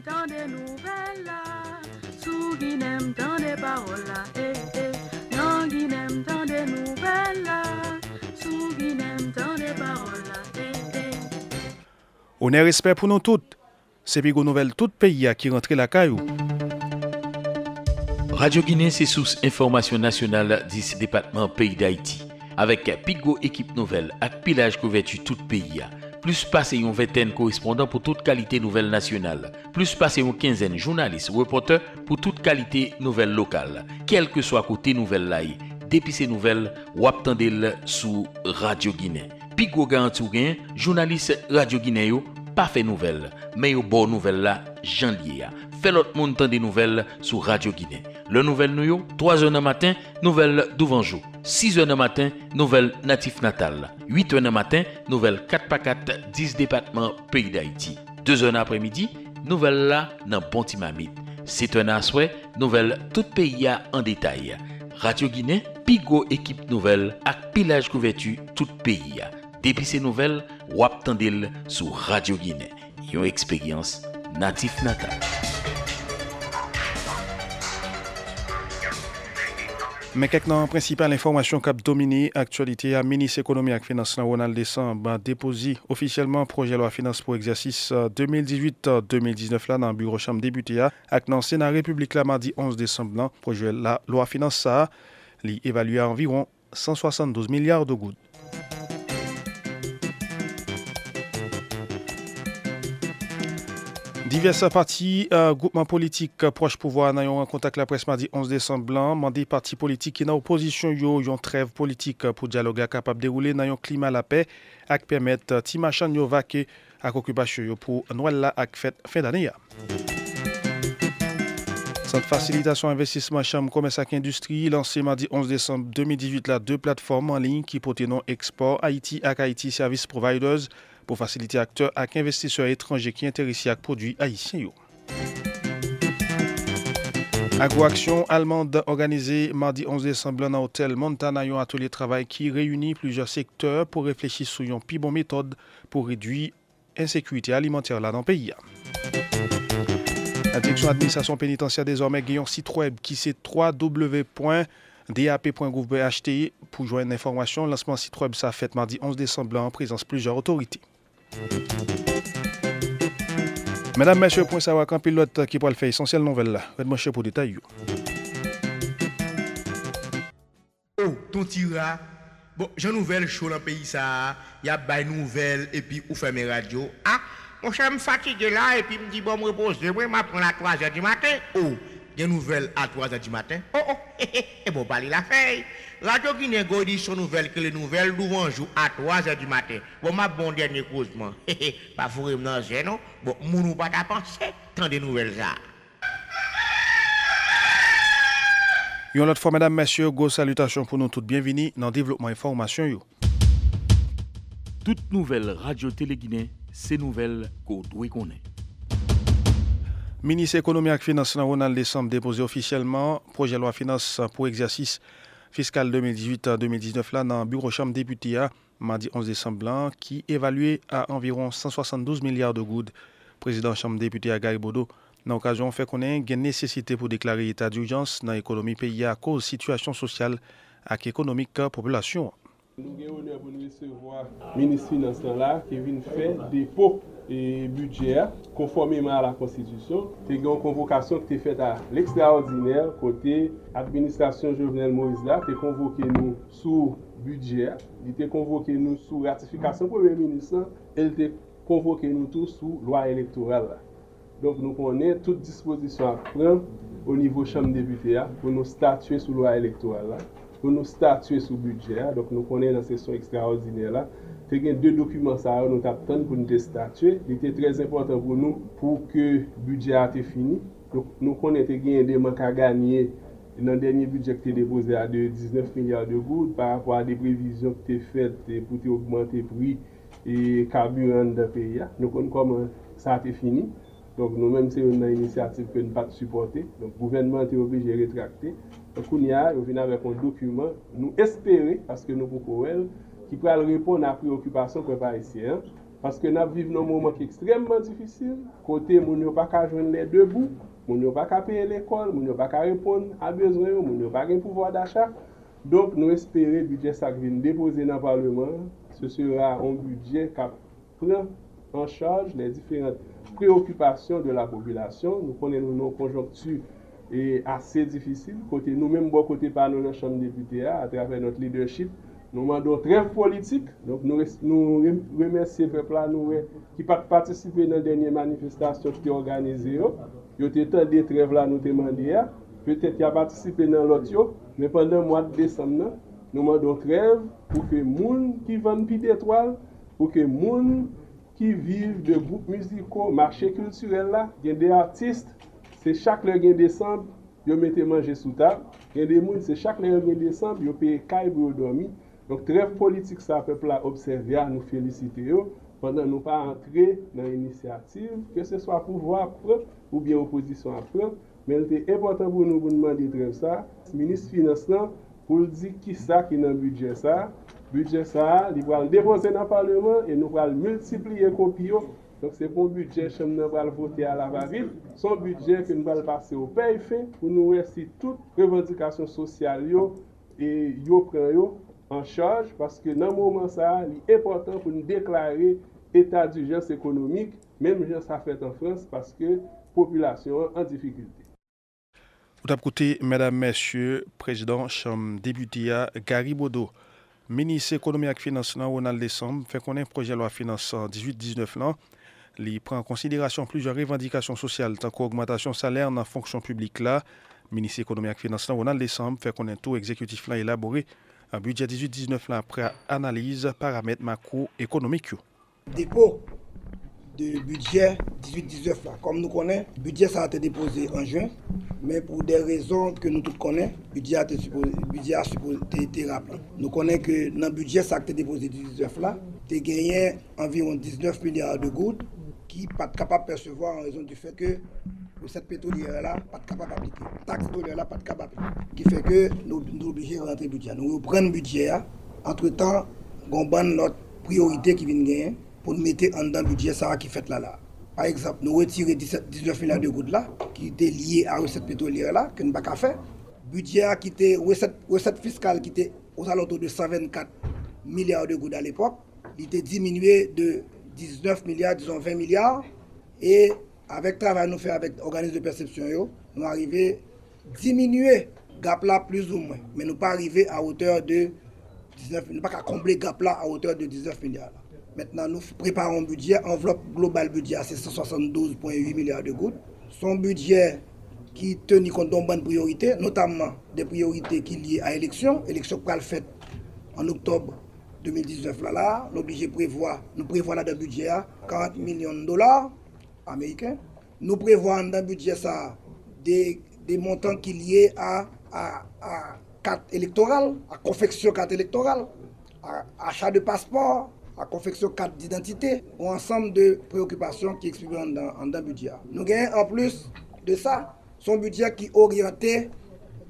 tant des nouvelles là, sous Guinem tant des paroles là, non Guinem tant des nouvelles là, sous Guinem tant des paroles là, On est respect pour nous toutes. C'est Pigo Nouvelle tout pays qui rentre la caillou. Radio Guinée, c'est source information nationale 10 départements pays d'Haïti. Avec Pigo équipe nouvelle, avec pilage couverture tout pays. Plus passé une vingtaine correspondants pour toute qualité nouvelle nationale. Plus passé une quinzaine journalistes, reporters pour toute qualité nouvelle locale. Quel que soit côté nouvelle là, depuis ces nouvelles, ou attendez sous Radio Guinée. Pigo garanti ou gain, journaliste Radio Guinée yo, pas fait nouvelle, mais yo bon nouvelle là, Jean Lié. Fait l'autre monde temps des nouvelles sur Radio Guinée. Le nouvelle nous yo, 3h du matin, nouvelle d'Ouvanjou. 6h du matin, nouvelle Natif Natal. 8h du matin, nouvelle 4x4, 10 départements pays d'Haïti. 2h l'après-midi, nouvelle là, dans Pontimamite. 7h à soir, nouvelle tout pays en détail. Radio Guinée, Pigo équipe nouvelle, ak pilage couverture tout pays. Depuis ces nouvelles, wap tandil sur Radio Guinée. Yon expérience Natif Natal. Mais quelques principales informations qui dominé l'actualité, à ministre économie et finance Ronald Décembre a déposé officiellement projet loi finance pour exercice 2018-2019 là dans le bureau chambre député avec dans Sénat République là mardi 11 décembre là, projet la loi finance ça li évalué à environ 172 milliards de gouttes. Diverses partis, groupements politiques proches pouvoir ont rencontré avec la presse mardi 11 décembre blanc, mandé partis politiques qui dans opposition yon trêve politique pour dialoguer capable de dérouler dans un climat la paix et permettre Timachan yo vaquer à occupation pour Noël la ak fête fin d'année. Centre facilitation investissement chambre commerce et industrie lancé mardi 11 décembre 2018 là deux plateformes en ligne qui portent nom Export Haïti et Haïti Service Providers pour faciliter acteurs et investisseurs étrangers qui intéressent à produits haïtiens. Agroaction allemande organisée mardi 11 décembre dans l'hôtel Montana, un atelier de travail qui réunit plusieurs secteurs pour réfléchir sur une plus bonne méthode pour réduire l'insécurité alimentaire là dans le pays. La direction d'administration pénitentiaire désormais gagne un site web qui c'est www.dap.gouv.ht pour joindre l'information. Lancement site web ça fait mardi 11 décembre en présence de plusieurs autorités. Mesdames, messieurs, pour savoir quand pilote qui peut le faire essentiel nouvelle là. Redement cher pour détail. Oh, ton tira. Bon, j'ai une nouvelle show dans le pays ça. Il y a des nouvelles et puis ou fait mes radios. Ah, mon cher me fatigué là et puis me dit bon me reposer. Moi m'apprends à 3h du matin. Oh, des nouvelles à 3h du matin. Oh oh, et bon parler la feuille. Radio Guinée dit son nouvelle que les nouvelles d'Ouvanjou à 3h du matin. Bon ma bon dernier causement. Pas fourrer dans non. Bon moun ou pas ta penser tant des nouvelles ça. Une autre fois, mesdames, messieurs, go salutations pour nous toutes. Bienvenue dans le développement information. Toute nouvelle radio-télé Guinée, c'est nouvelle qu'on doit connaître. Ministre économie et finance Ronald Décembre déposé officiellement projet de loi finance pour exercice fiscal 2018-2019 là dans le bureau chambre député mardi 11 décembre qui évalué à environ 172 milliards de gouttes. Président chambre député à Gary Bodo dans l'occasion fait connaître une nécessité pour déclarer état d'urgence dans l'économie pays à cause de la situation sociale et économique de la population. Nous avons l'honneur pour nous recevoir le ministre des Finances là qui vient faire dépôt et budget conformément à la Constitution. Il y a une convocation qui a été faite à l'extraordinaire côté administration Jovenel Moïse là, qui a convoqué nous sous budget, il a convoqué nous sous ratification Premier ministre, et il a convoqué nous tous sous loi électorale là. Donc nous connaissons toute disposition à prendre au niveau chambre député pour nous statuer sous loi électorale là, pour nous statuer sous budget. Donc nous connaissons dans cette session extraordinaire là. Il y a deux documents ça nous attendons pour nous statuer. Il était très important pour nous pour que le budget a été fini. Donc nous connaissons qu'il y a des manques à gagner dans le dernier budget qui est déposé à 19 milliards de gouttes par rapport à des prévisions qui étaient faites pour augmenter le prix et carburant dans le pays. Nous connaissons comment ça a été fini. Donc nous-mêmes, c'est une initiative que nous ne pouvons pas supporter. Donc le gouvernement est obligé de rétracter. Donc on vient avec un document, nous espérons, parce que nous pouvons qui peut répondre à la préoccupation des Haïtiens, parce que nous vivons un moment extrêmement difficile. Côté, nous n'avons pas qu'à joindre les deux bouts, nous n'avons pas qu'à payer l'école, nous n'avons pas qu'à répondre à besoin, nous n'avons pas de pouvoir d'achat. Donc, nous espérons que le budget qui vient déposer dans le Parlement, ce sera un budget qui prend en charge les différentes préoccupations de la population. Nous connaissons nos conjonctures assez difficiles. Côté nous-mêmes, côté par nous, la Chambre des députés, à travers notre leadership, nous demandons très politique. Donc, nous remercions le peuple qui a participé dans la dernière manifestation qui a organisée. Il y a eu des trêves là, nous demandons. Peut-être qu'il a participé dans l'autre, mais pendant le mois de décembre, nous demandons trêve pour que les gens qui vendent pieds d'étoiles, pour que les gens qui vivent de groupes musicaux, marché culturel là, il y a des artistes, c'est chaque le gain décembre, ils mettent manger sous table. Il y a des gens, c'est chaque le gain décembre, ils payent caille pour dormir. Donc, trêve politique, ça, le peuple a observé, à nous féliciter pendant nous pas entrer dans l'initiative, que ce soit pouvoir prendre ou bien opposition à prendre. Mais c'est important pour nous demander trêve ça. Le ministre des Finances, pour dire qui ça qui est dans le budget ça. Budget ça, il va le déposer dans le Parlement et nous allons multiplier les copies. Donc c'est pour le budget que nous allons voter à la va-vite. Son budget que nous allons passer au PFE pour nous réussir toutes les revendications sociales et prendre en charge parce que dans ce moment ça, il est important pour nous déclarer état d'urgence économique, même si ça fait en France parce que la population est en difficulté. Vous avez écouté, mesdames, messieurs, président Chambre député Gary Bodo. Ministre économie et finance Ronald Desambre fait connaître projet de loi finance 18-19 là. Il prend en considération plusieurs revendications sociales tant qu'augmentation salaire dans la fonction publique là. Ministre économie et finance Ronald Desambre fait connaître tout exécutif là élaboré un budget 18-19 là après analyse paramètres macroéconomiques. Dépôt de budget 18-19 là. Comme nous connaissons, le budget ça a été déposé en juin, mais pour des raisons que nous tous connaissons, le budget a été rappelé. Nous connaissons que dans le budget ça a été déposé 18-19 là, tu as gagné environ 19 milliards de gouttes qui ne sont pas capables de percevoir en raison du fait que cette pétrolière là pas capable d'appliquer. Taxe pétrolière là pas capable d'appliquer. Qui fait que nous sommes obligés de rentrer le budget. Nous reprenons le budget là. Entre-temps, nous avons notre priorité qui vient gagner pour nous mettre en dedans le budget ça qui fait là. Par exemple, nous retirons 19 milliards de gouttes là, qui étaient liés à la recette pétrolière là, que nous n'avons pas fait. Budget qui était recette fiscale qui était aux alentours de 124 milliards de gouttes à l'époque, il était diminué de 19 milliards, disons 20 milliards. Et avec le travail nous fait avec l'organisme de perception, nous arrivons à diminuer le gap là plus ou moins. Mais nous ne pas arriver à hauteur de 19, nous pas qu'à combler le gap là à hauteur de 19 milliards. Là. Maintenant, nous préparons un budget, enveloppe globale budget à 672,8 milliards de gouttes. Son budget qui tient compte de bonnes priorités, notamment des priorités qui sont liées à l'élection. L'élection qui va faite en octobre 2019. Nous prévoyons dans le budget $40 millions américains. Nous prévoyons dans le budget ça, des montants qui sont liés à carte électorale, à confection carte électorale, à achat de passeport, à confection carte d'identité, un ensemble de préoccupations qui expliquent dans le budget. Nous gagnons en plus de ça, son budget qui est orienté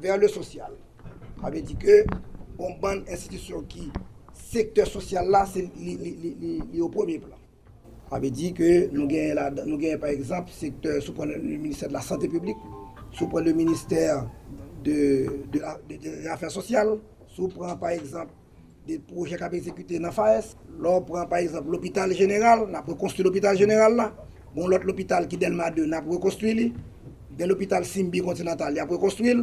vers le social. Ça veut dire que une bonne institution qui, secteur social là, c'est au premier plan. Ça veut dire que nous gagnons par exemple secteur sous le ministère de la Santé publique, sous le ministère de l'Affaires sociales, sous par exemple des projets qui ont été exécutés dans FAES. Là, on prend par exemple l'hôpital général, on a reconstruit l'hôpital général là. Bon, l'autre hôpital qui est Delma 2, on a reconstruit. Dans l'hôpital Simbi Continental, il a reconstruit.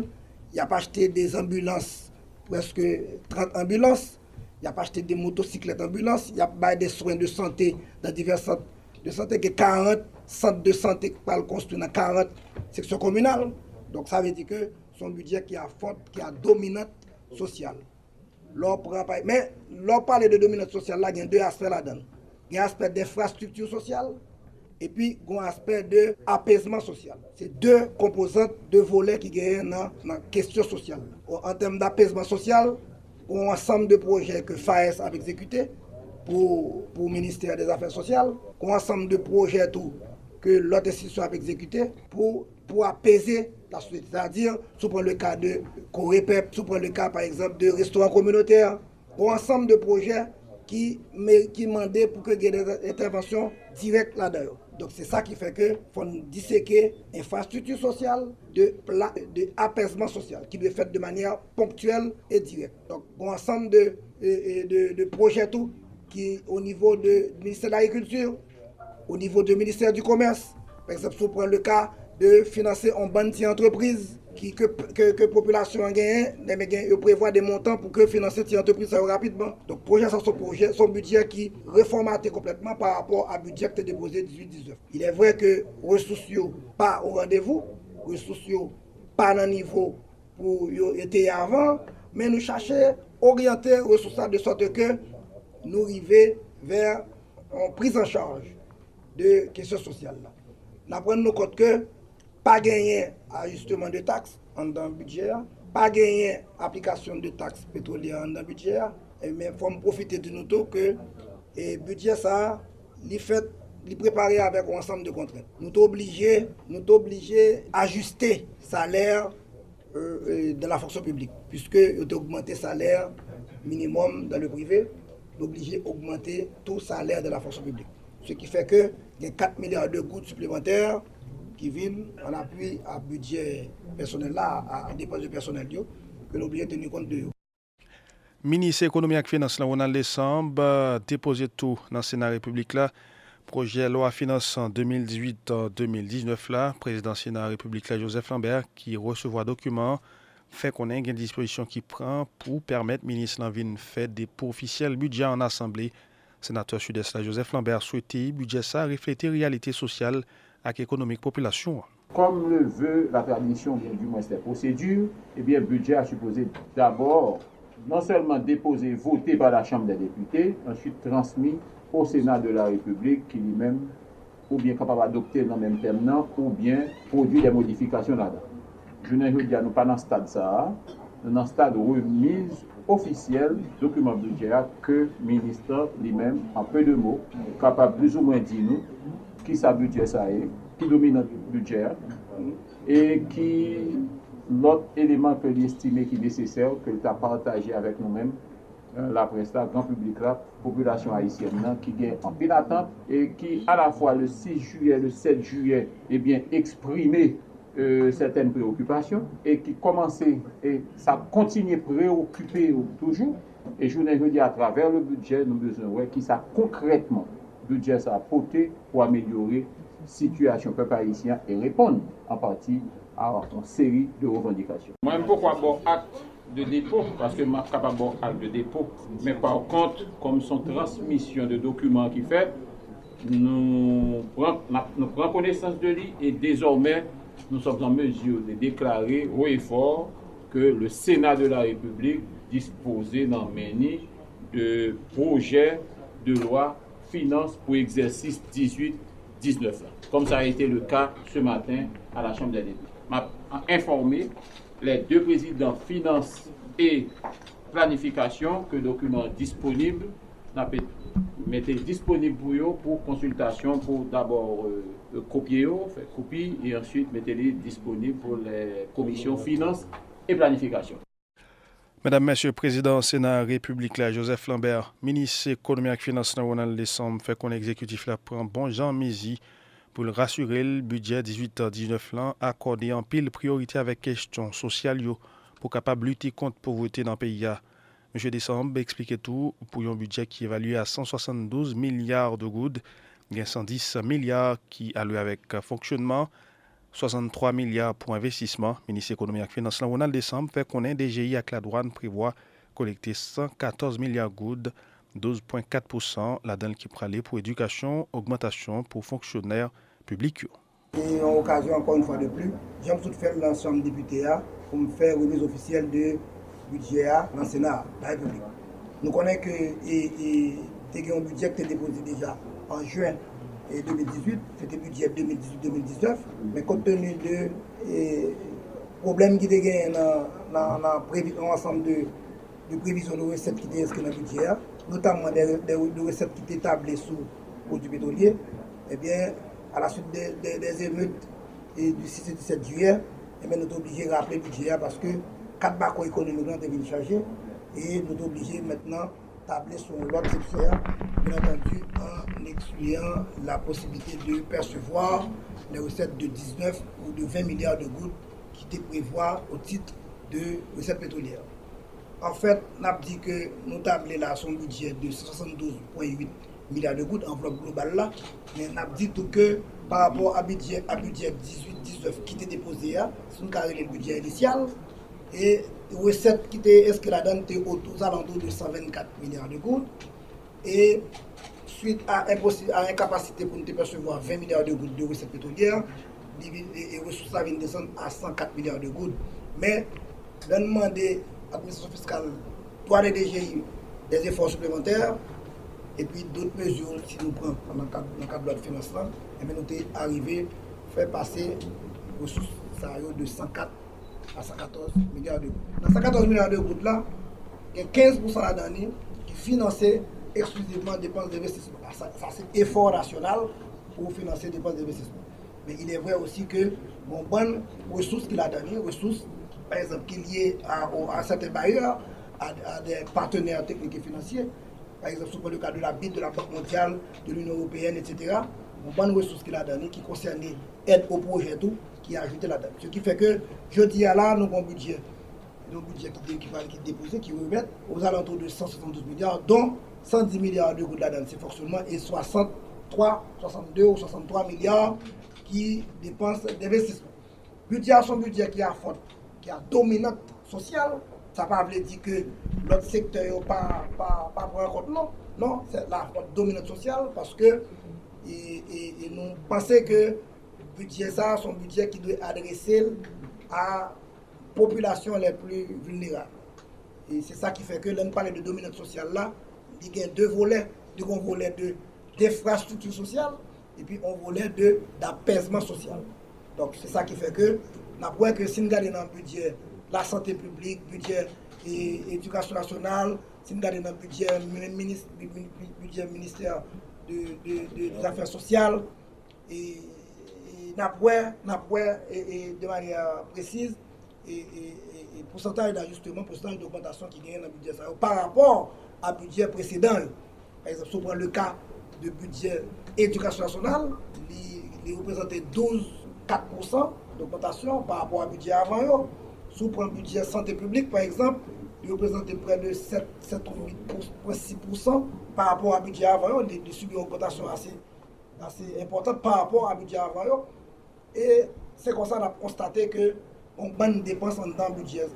Il a pas acheté des ambulances, presque 30 ambulances. Il a pas acheté des motocyclettes ambulances. Il a pas des soins de santé dans divers centres de santé, que 40 centres de santé qui sont construits dans 40 sections communales. Donc ça veut dire que son budget qui a forte, qui a dominante sociale. Mais l'on parle de dominante sociale, là, il y a deux aspects là-dedans. Il y a un aspect d'infrastructure sociale et puis il y a un aspect d'apaisement social. C'est deux composantes, deux volets qui gagnent dans la question sociale. En termes d'apaisement social, il y a un ensemble de projets que FAES a exécutés pour le ministère des Affaires sociales, il y a un ensemble de projets que l'autre institution a exécutés pour apaiser la société. C'est-à-dire, sous le cas de Corépep, sous le cas par exemple de restaurants communautaires, un ensemble de projets qui demandait pour que il y ait des interventions directes là-dedans. Donc c'est ça qui fait que faut disséquer infrastructure sociale de apaisement social qui doit être fait de manière ponctuelle et directe. Donc un ensemble de projets tout qui au niveau du ministère de l'Agriculture, au niveau du ministère du Commerce, par exemple si on prend le cas de financer en bonne entreprise que la population a gagné, ils prévoient des montants pour que financer ces entreprises rapidement. Donc, projet sur son budget qui reformaté complètement par rapport à budget qui était déposé 18-19. Il est vrai que les ressources pas au rendez-vous, les ressources pas dans le niveau pour été avant, mais nous cherchons à orienter les ressources de sorte que nous arrivions vers une prise en charge de questions sociales. Nous prenons compte que pas gagner ajustement de taxes dans le budget, pas gagner application de taxes pétrolières dans le budget, mais il faut profiter de nous que le budget ça, il préparé avec un ensemble de contraintes. Nous sommes obligés d'ajuster le salaire de la fonction publique, puisque nous avons augmenté le salaire minimum dans le privé, nous sommes obligés d'augmenter tout le salaire de la fonction publique. Ce qui fait que il y a 4 milliards de gouttes supplémentaires qui viennent en appui à budget personnel là, à dépenses de personnel que nous obligés de tenir compte de eux. Ministre économie et finance Ronald Lesamble déposé tout dans le Sénat République là. Projet loi finance en 2018-2019 là, président Sénat République là Joseph Lambert qui recevra document fait qu'on ait une disposition qui prend pour permettre ministre Lanvin fait des officiels budget en assemblée. Sénateur sud-est là Joseph Lambert souhaitait budget ça refléter réalité sociale et économique population. Comme le veut la permission, bien du moins des procédures, eh bien, le budget a supposé d'abord non seulement déposé, voté par la Chambre des députés, ensuite transmis au Sénat de la République qui lui-même, ou bien capable d'adopter dans le même terme, ou bien produit des modifications là-dedans. Je ne veux dire, nous pas dans ce stade ça, nous dans le stade remise officielle document budgétaire que le ministre lui-même, en peu de mots, capable plus ou moins de dire nous, qui sa budget ça est, qui domine notre budget, et qui l'autre élément que l'estimé qui est nécessaire, que l'État a partagé avec nous-mêmes, la presse, la grand public, la population haïtienne, qui gagne en pile attente, et qui à la fois le 6 juillet, le 7 juillet, eh bien, exprimé certaines préoccupations, et qui commençait, et ça continue préoccuper toujours, et je vous dis à travers le budget, nous besoin qui ça concrètement, budget ça apporté pour améliorer la situation peuple haïtien et répondre en partie à une série de revendications. Moi-même, pourquoi bon acte de dépôt? Parce que je suis capable de acte de dépôt. Mais par contre, comme son transmission de documents qui fait, nous prenons connaissance de lui et désormais, nous sommes en mesure de déclarer haut et fort que le Sénat de la République disposait dans MENI de projets de loi finance pour exercice 18-19. Comme ça a été le cas ce matin à la Chambre des députés. M'a informé les deux présidents finance et planification que le document disponible, mettez disponible pour eux pour consultation, pour d'abord copier, faire copie et ensuite mettez-les disponibles pour les commissions finance et planification. Mesdames, Messieurs, Président Sénat République là, Joseph Lambert, ministre économie et finance Ronald Lesamble fait qu'on exécutif là prend bon Jean Mézi pour le rassurer le budget 18-19 là accordé en pile priorité avec questions sociales pour capable lutter contre la pauvreté dans le pays. M. Lesamble explique tout pour un budget qui est évalué à 172 milliards de goudes, il y a 110 milliards qui allouent avec fonctionnement, 63 milliards pour investissement. Ministre économie et finance Ronald Lesamble fait qu'on ait DGI avec la douane prévoit collecter 114 milliards de goudes, 12,4% là-dedans qui pralé pour éducation, augmentation pour fonctionnaires publics. Et en occasion encore une fois de plus, j'aime tout faire l'ensemble des députés pour me faire remise officielle de budget dans le Sénat de la République. Nous connaissons que un budget qui était déposé déjà en juin 2018, c'était budget 2018-2019, mais compte tenu de problèmes qui étaient dans l'ensemble de prévisions de recettes qui étaient inscrites dans le budget, notamment des recettes qui étaient tablées sous produits pétroliers, eh bien, à la suite des émeutes du 6 et 17 juillet, eh bien, nous sommes obligés de rappeler le budget parce que 4 barcots économiques ont été chargés et nous sommes obligés maintenant tabler sur l'ordre subsidiaire, bien entendu en excluant la possibilité de percevoir les recettes de 19 ou de 20 milliards de gouttes qui étaient prévues au titre de recettes pétrolières. En fait, on a dit que nous tablons là son budget de 72,8 milliards de gouttes, enveloppe globale là, mais on a dit tout que par rapport à budget 18-19 qui était déposé, c'est le budget initial, et recettes qui étaient, est-ce que la donne était aux alentours de 124 milliards de gouttes, et suite à incapacité pour nous percevoir 20 milliards de gouttes de recettes pétrolières, les ressources viennent descendre à 104 milliards de gouttes. Mais on a demandé à l'administration fiscale, toi les DGI, des efforts supplémentaires, et puis d'autres mesures, si nous prenons dans le cadre de loi de financement, et bien nous sommes arrivés à faire passer les ressources de 104 à 114 milliards de gouttes. Dans 114 milliards de gouttes là, il y a 15% là-dedans qui financent exclusivement dépenses d'investissement. Ça c'est effort national pour financer des dépenses d'investissement. Mais il est vrai aussi que bon, bonnes ressources qu'il a données, ressources par exemple qui sont liées à certains bailleurs, à des partenaires techniques et financiers, par exemple sur le cas de la BID, de la Banque mondiale, de l'Union européenne, etc. Bon, bonnes ressources qu'il a données qui concernaient aide au projet tout, qui a ajouté là-dedans. Ce qui fait que je dis à là, nous avons un budget qui est déposé, qui remet aux alentours de 172 milliards, dont 110 milliards de gouttes là-dedans, c'est fonctionnement, et 62 ou 63 milliards qui dépensent d'investissement. Son budget qui a dominante sociale, ça ne veut pas dire que l'autre secteur n'est pas pour un compte, non. Non, c'est la dominante sociale parce que nous pensons que le budget, ça, son budget qui doit adresser à la population les plus vulnérables. Et c'est ça qui fait que l'on parle de dominante sociale là, il y a deux volets. Il y a un volet d'infrastructure sociale et puis un volet d'apaisement social. Donc c'est ça qui fait que nous avons que si nous regardons dans le budget la santé publique, budget éducation nationale, si nous regardons dans le budget ministère des Affaires sociales, et nous avons de manière précise et pourcentage d'ajustement, pourcentage d'augmentation qui gagne dans le budget par rapport à budget précédent. Par exemple, si on prend le cas de budget éducation nationale, il représentait 12,4% d'augmentation par rapport à budget avant. Si on prend le budget santé publique, par exemple, il représentait près de 7,6% par rapport à budget avant. Il subit une augmentation assez importante par rapport à budget avant. Et c'est comme ça qu'on a constaté que on bonne dépense en dans budget,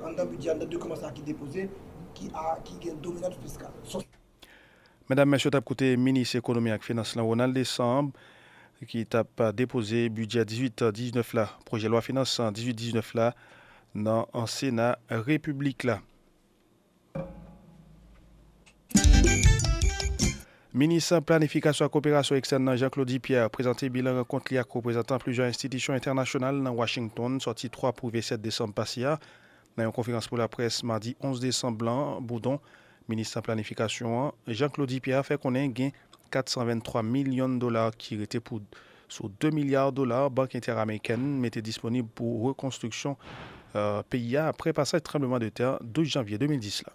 de comment ça qui déposé, qui est dominante fiscale. Mesdames, Messieurs, tu as écouté ministre économie et finance Ronald Décembre qui t'a déposé budget 18-19 là, projet loi finance 18-19 là, dans un Sénat République là. Ministre Planification et Coopération externe Jean-Claude Pierre présenté bilan rencontre avec représentant plusieurs institutions internationales dans Washington, sorti 3 pour 7 décembre passé. Dans une conférence pour la presse mardi 11 décembre, Boudon, ministre de Planification, Jean-Claude Pierre fait qu'on ait gain 423 millions de dollars qui étaient sur 2 milliards de dollars, Banque interaméricaine mettait disponible pour reconstruction pays après passage tremblement de terre 12 janvier 2010 là.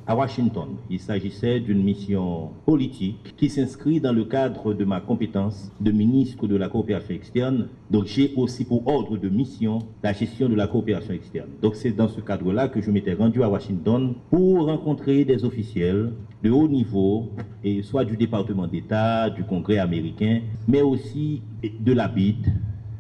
À Washington, il s'agissait d'une mission politique qui s'inscrit dans le cadre de ma compétence de ministre de la coopération externe. Donc j'ai aussi pour ordre de mission la gestion de la coopération externe. Donc c'est dans ce cadre-là que je m'étais rendu à Washington pour rencontrer des officiels de haut niveau, et soit du département d'État, du Congrès américain, mais aussi de la BID,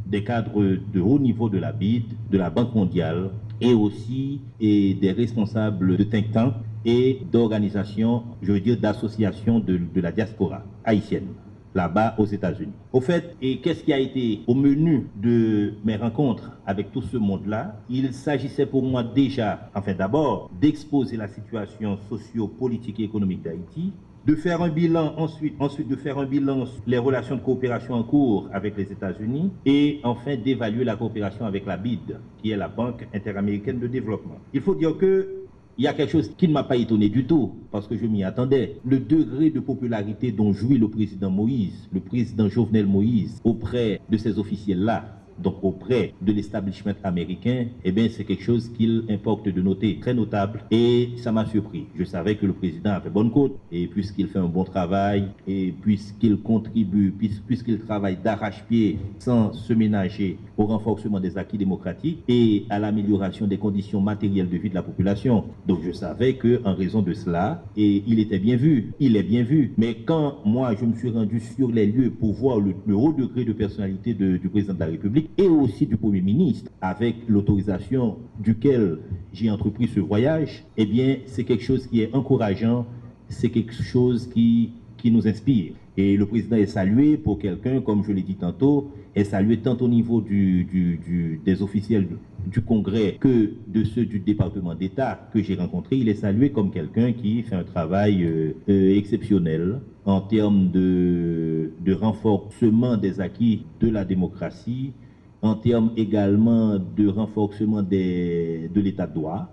des cadres de haut niveau de la BID, de la Banque mondiale, et aussi des responsables de think tanks et d'organisations, je veux dire d'associations de la diaspora haïtienne, là-bas aux États-Unis. Au fait, et qu'est-ce qui a été au menu de mes rencontres avec tout ce monde-là? Il s'agissait pour moi déjà, enfin d'abord, d'exposer la situation socio-politique et économique d'Haïti, de faire un bilan ensuite de faire un bilan sur les relations de coopération en cours avec les États-Unis et enfin d'évaluer la coopération avec la BID, qui est la Banque interaméricaine de développement. Il faut dire que il y a quelque chose qui ne m'a pas étonné du tout, parce que je m'y attendais. Le degré de popularité dont jouit le président Moïse, le président Jovenel Moïse, auprès de ces officiels-là, donc auprès de l'establishment américain, eh bien, c'est quelque chose qu'il importe de noter, très notable, et ça m'a surpris. Je savais que le président a fait bonne côte, et puisqu'il fait un bon travail, et puisqu'il contribue, puisqu'il travaille d'arrache-pied sans se ménager au renforcement des acquis démocratiques et à l'amélioration des conditions matérielles de vie de la population. Donc je savais qu'en raison de cela, et il était bien vu, il est bien vu. Mais quand moi je me suis rendu sur les lieux pour voir le haut degré de personnalité du président de la République et aussi du Premier ministre, avec l'autorisation duquel j'ai entrepris ce voyage, eh bien c'est quelque chose qui est encourageant, c'est quelque chose qui nous inspire. Et le président est salué pour quelqu'un, comme je l'ai dit tantôt, est salué tant au niveau des officiels du Congrès que de ceux du département d'État que j'ai rencontrés. Il est salué comme quelqu'un qui fait un travail exceptionnel en termes de renforcement des acquis de la démocratie, en termes également de renforcement de l'état de droit.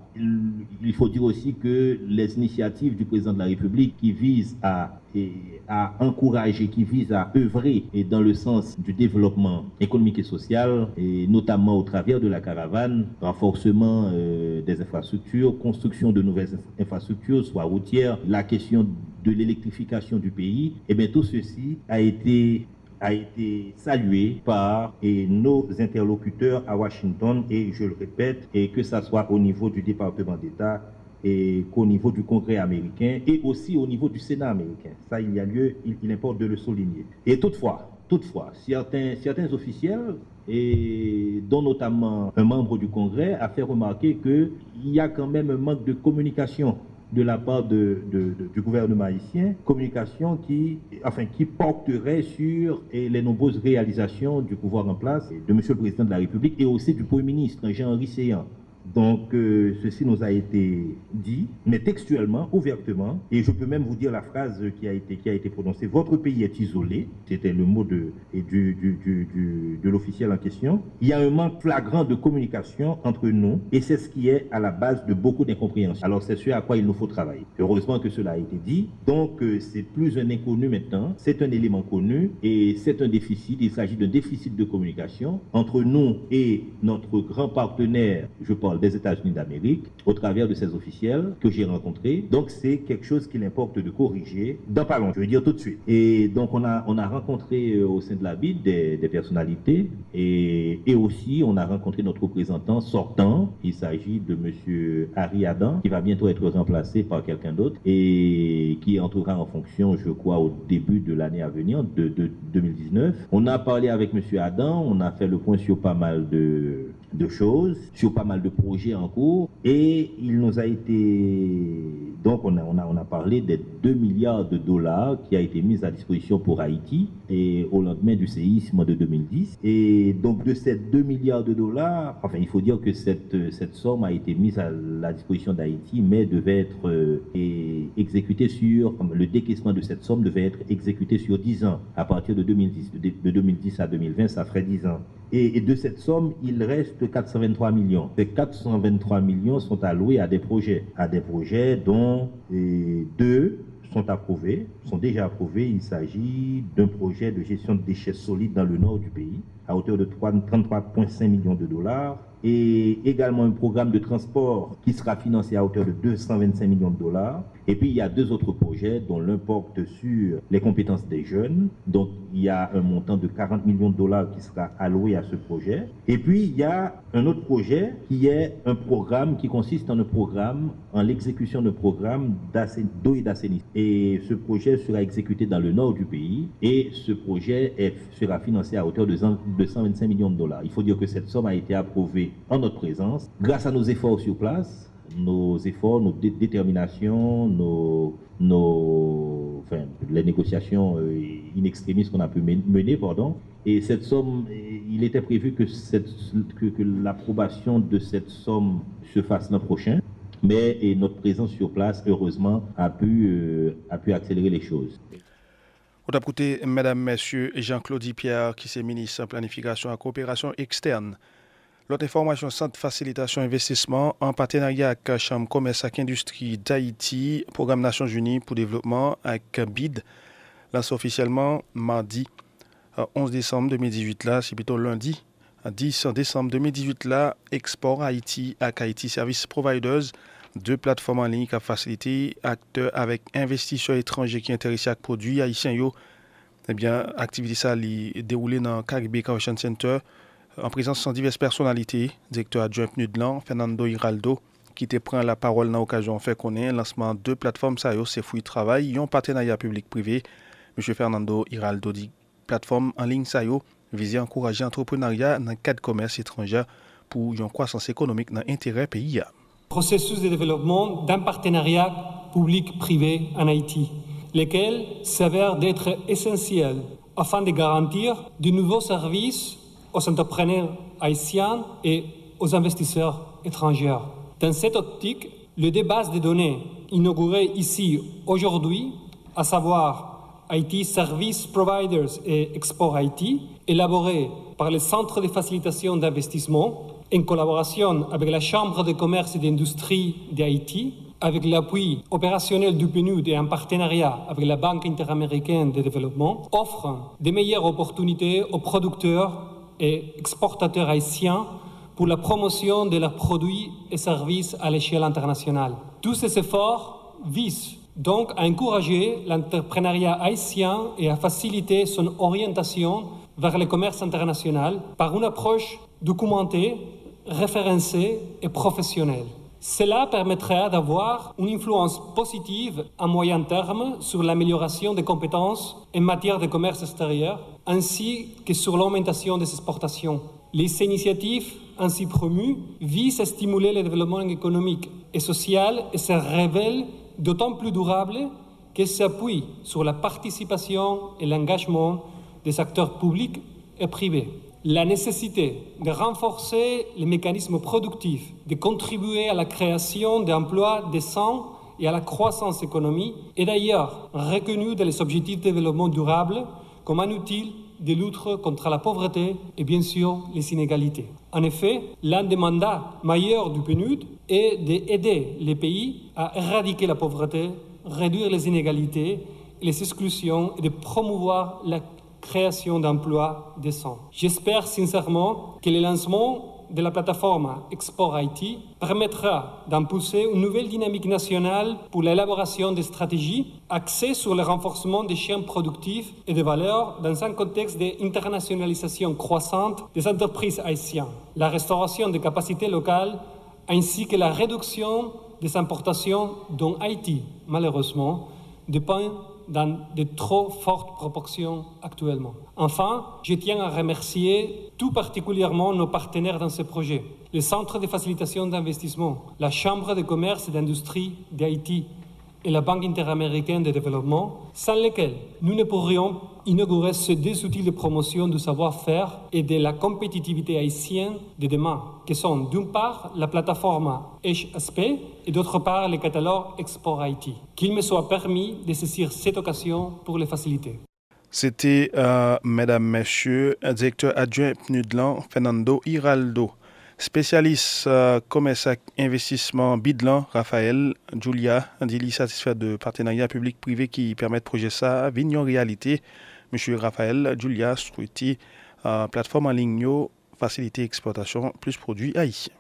Il faut dire aussi que les initiatives du président de la République qui visent à encourager, qui visent à œuvrer dans le sens du développement économique et social, et notamment au travers de la caravane, renforcement des infrastructures, construction de nouvelles infrastructures, soit routières, la question de l'électrification du pays, et bien tout ceci a été salué par nos interlocuteurs à Washington, et je le répète, et que ce soit au niveau du département d'État et qu'au niveau du Congrès américain et aussi au niveau du Sénat américain. Ça, il y a lieu, il importe de le souligner. Et toutefois, certains officiels, et dont notamment un membre du Congrès, a fait remarquer qu'il y a quand même un manque de communication de la part du gouvernement haïtien, communication qui porterait sur les nombreuses réalisations du pouvoir en place de M. le Président de la République et aussi du Premier ministre, Jean-Henri Séan. Donc, ceci nous a été dit, mais textuellement, ouvertement, et je peux même vous dire la phrase qui a été prononcée. Votre pays est isolé, c'était le mot de l'officiel en question. Il y a un manque flagrant de communication entre nous, et c'est ce qui est à la base de beaucoup d'incompréhension. Alors, c'est ce à quoi il nous faut travailler. Heureusement que cela a été dit. Donc, c'est plus un inconnu maintenant, c'est un élément connu, et c'est un déficit. Il s'agit d'un déficit de communication entre nous et notre grand partenaire, je parle des États-Unis d'Amérique, au travers de ces officiels que j'ai rencontrés. Donc c'est quelque chose qu'il importe de corriger dans pas longtemps, je veux dire tout de suite. Et donc on a rencontré au sein de la BID des personnalités et aussi on a rencontré notre représentant sortant. Il s'agit de M. Harry Adam, qui va bientôt être remplacé par quelqu'un d'autre et qui entrera en fonction, je crois, au début de l'année à venir, de 2019. On a parlé avec M. Adam, on a fait le point sur pas mal de choses, sur pas mal de projets en cours, et il nous a été... Donc on a parlé des 2 milliards de dollars qui a été mis à disposition pour Haïti et au lendemain du séisme de 2010. Et donc de ces 2 milliards de dollars, enfin il faut dire que cette somme a été mise à la disposition d'Haïti, mais devait être exécutée le décaissement de cette somme devait être exécuté sur 10 ans. À partir de 2010, de 2010 à 2020, ça ferait 10 ans. Et de cette somme, il reste 423 millions. Ces 423 millions sont alloués à des projets dont 2 sont déjà approuvés. Il s'agit d'un projet de gestion de déchets solides dans le nord du pays, à hauteur de 33,5 millions de dollars. Et également un programme de transport qui sera financé à hauteur de 225 millions de dollars. Et puis il y a 2 autres projets dont l'un porte sur les compétences des jeunes. Donc il y a un montant de 40 millions de dollars qui sera alloué à ce projet. Et puis il y a un autre projet qui est un programme qui consiste en l'exécution d'un programme d'eau et d'assainissement. Et ce projet sera exécuté dans le nord du pays et ce projet sera financé à hauteur de 125 millions de dollars. Il faut dire que cette somme a été approuvée en notre présence grâce à nos efforts sur place, nos déterminations, les négociations in extremis qu'on a pu mener, Et cette somme, il était prévu que l'approbation de cette somme se fasse l'an prochain, mais notre présence sur place, heureusement, a pu accélérer les choses. On a écouté, mesdames, messieurs, Jean-Claude Pierre, qui est ministre en planification et coopération externe. L'autre information, Centre Facilitation Investissement, en partenariat avec la Chambre Commerce et Industrie d'Haïti, Programme Nations Unies pour Développement avec BID, lancé officiellement mardi 11 décembre 2018, là, c'est plutôt lundi, 10 décembre 2018 là, Export Haïti et Haïti Service Providers, deux plateformes en ligne qui ont facilité acteurs avec investisseurs étrangers qui intéressés à produits haïtiens. Eh bien, l'activité ça est déroulée dans le Caribbean Convention Center en présence de diverses personnalités. Directeur adjoint PNUD Fernando Hiraldo, qui te prend la parole dans l'occasion fait connaître le lancement de deux plateformes, c'est Fruit Travail, un partenariat public-privé. M. Fernando Hiraldo dit plateforme en ligne vise à encourager l'entrepreneuriat dans le cadre de commerce étranger pour une croissance économique dans l'intérêt pays. Processus de développement d'un partenariat public-privé en Haïti, lequel s'avère d'être essentiel afin de garantir de nouveaux services aux entrepreneurs haïtiens et aux investisseurs étrangers. Dans cette optique, le débat des données inauguré ici aujourd'hui, à savoir Haïti Service Providers et Export Haïti, élaboré par le Centre de facilitation d'investissement en collaboration avec la Chambre de commerce et d'industrie d'Haïti, avec l'appui opérationnel du PNUD et en partenariat avec la Banque interaméricaine de développement, offre de meilleures opportunités aux producteurs et exportateurs haïtiens pour la promotion de leurs produits et services à l'échelle internationale. Tous ces efforts visent donc à encourager l'entrepreneuriat haïtien et à faciliter son orientation vers le commerce international par une approche documentée, référencée et professionnelle. Cela permettra d'avoir une influence positive à moyen terme sur l'amélioration des compétences en matière de commerce extérieur, ainsi que sur l'augmentation des exportations. Les initiatives ainsi promues visent à stimuler le développement économique et social et se révèlent d'autant plus durables qu'elles s'appuient sur la participation et l'engagement des acteurs publics et privés. La nécessité de renforcer les mécanismes productifs, de contribuer à la création d'emplois décents et à la croissance économique est d'ailleurs reconnue dans les objectifs de développement durable comme un outil de lutte contre la pauvreté et bien sûr les inégalités. En effet, l'un des mandats majeurs du PNUD est d'aider les pays à éradiquer la pauvreté, réduire les inégalités et les exclusions et de promouvoir la création d'emplois décents. J'espère sincèrement que le lancement de la plateforme Export Haïti permettra d'impulser une nouvelle dynamique nationale pour l'élaboration de stratégies axées sur le renforcement des chaînes productives et de valeur dans un contexte d'internationalisation croissante des entreprises haïtiennes, la restauration des capacités locales ainsi que la réduction des importations dont Haïti, malheureusement, dépend dans de trop fortes proportions actuellement. Enfin, je tiens à remercier tout particulièrement nos partenaires dans ce projet, le Centre de facilitation d'investissement, la Chambre de commerce et d'industrie d'Haïti et la Banque interaméricaine de développement, sans lesquels nous ne pourrions inaugurer ces deux outils de promotion du savoir-faire et de la compétitivité haïtienne de demain, qui sont d'une part la plateforme HSP et d'autre part le catalogue Export Haïti. Qu'il me soit permis de saisir cette occasion pour les faciliter. C'était, mesdames, messieurs, directeur adjoint PNUD Fernando Hiraldo. Spécialiste commerce et investissement Bidlan, Raphaël Julia, dit satisfait de partenariat public-privé qui permettent projet ça, vignon réalité. Monsieur Raphaël Julia, souhaité plateforme en ligne, faciliter exportation, plus produits haïtiens.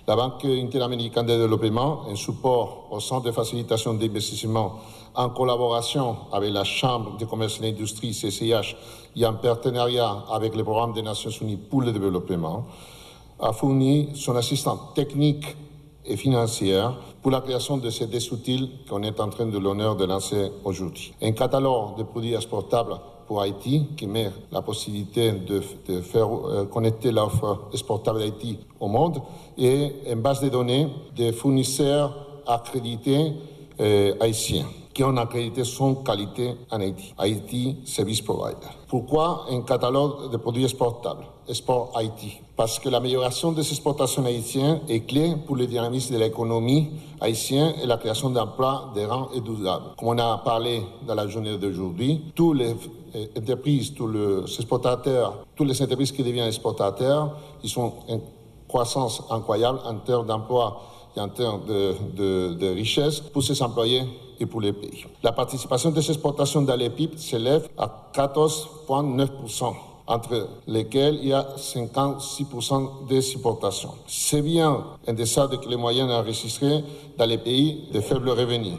La Banque interaméricaine de développement, un support au Centre de facilitation d'investissement en collaboration avec la Chambre de commerce et d'industrie, CCH, et en partenariat avec le Programme des Nations Unies pour le développement, a fourni son assistance technique et financière pour la création de ces deux outils qu'on est en train de l'honneur de lancer aujourd'hui. Un catalogue de produits exportables pour Haïti qui met la possibilité de faire connecter l'offre exportable d'Haïti au monde et une base de données des fournisseurs accrédités haïtiens qui ont accrédité son qualité en Haïti. Haïti Service Provider. Pourquoi un catalogue de produits exportables? Export Haïti. Parce que l'amélioration des exportations haïtiennes est clé pour le dynamisme de l'économie haïtienne et la création d'emplois de rang et durables. Comme on a parlé dans la journée d'aujourd'hui, toutes les entreprises, tous les exportateurs, toutes les entreprises qui deviennent exportateurs, ils sont en croissance incroyable en termes d'emploi et en termes de richesse pour ses employés et pour les pays. La participation des exportations dans les PIB s'élève à 14,9%. entre lesquels il y a 56% d'exportations. C'est bien en deçà de les moyens enregistrés dans les pays de faible revenu.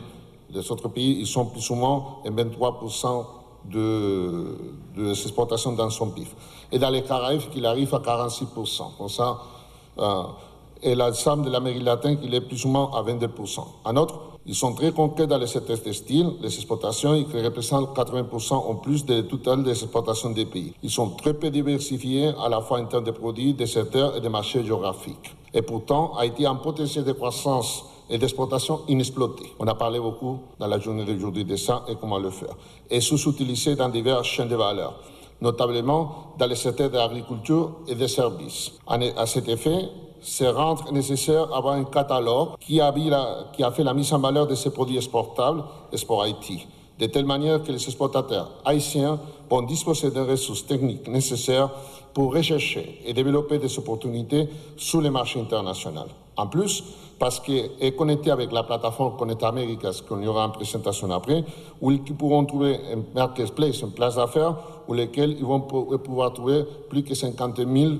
Les autres pays, ils sont plus ou moins à 23% de exportations dans son PIB. Et dans les Caraïbes, il arrive à 46%. Comme ça, et l'ensemble de l'Amérique latine, il est plus ou moins à 22%. En outre, ils sont très concrets dans le secteur textile, les exportations, ils représentent 80% en plus du total des exportations des pays. Ils sont très peu diversifiés à la fois en termes de produits, de secteurs et de marchés géographiques. Et pourtant, Haïti a un potentiel de croissance et d'exploitation inexploité. On a parlé beaucoup dans la journée d'aujourd'hui de ça et comment le faire. Et sous-utilisé dans divers chaînes de valeur, notamment dans le secteur de l'agriculture et des services. À cet effet, c'est rendre nécessaire d'avoir un catalogue qui a fait la mise en valeur de ces produits exportables, Export Haïti, de telle manière que les exportateurs haïtiens vont disposer des ressources techniques nécessaires pour rechercher et développer des opportunités sur les marchés internationaux. En plus, parce qu'elle est connectée avec la plateforme Connect Americas, qu'on y aura en présentation après, où ils pourront trouver un marketplace, une place d'affaires, où lesquels ils vont pouvoir trouver plus que 50 000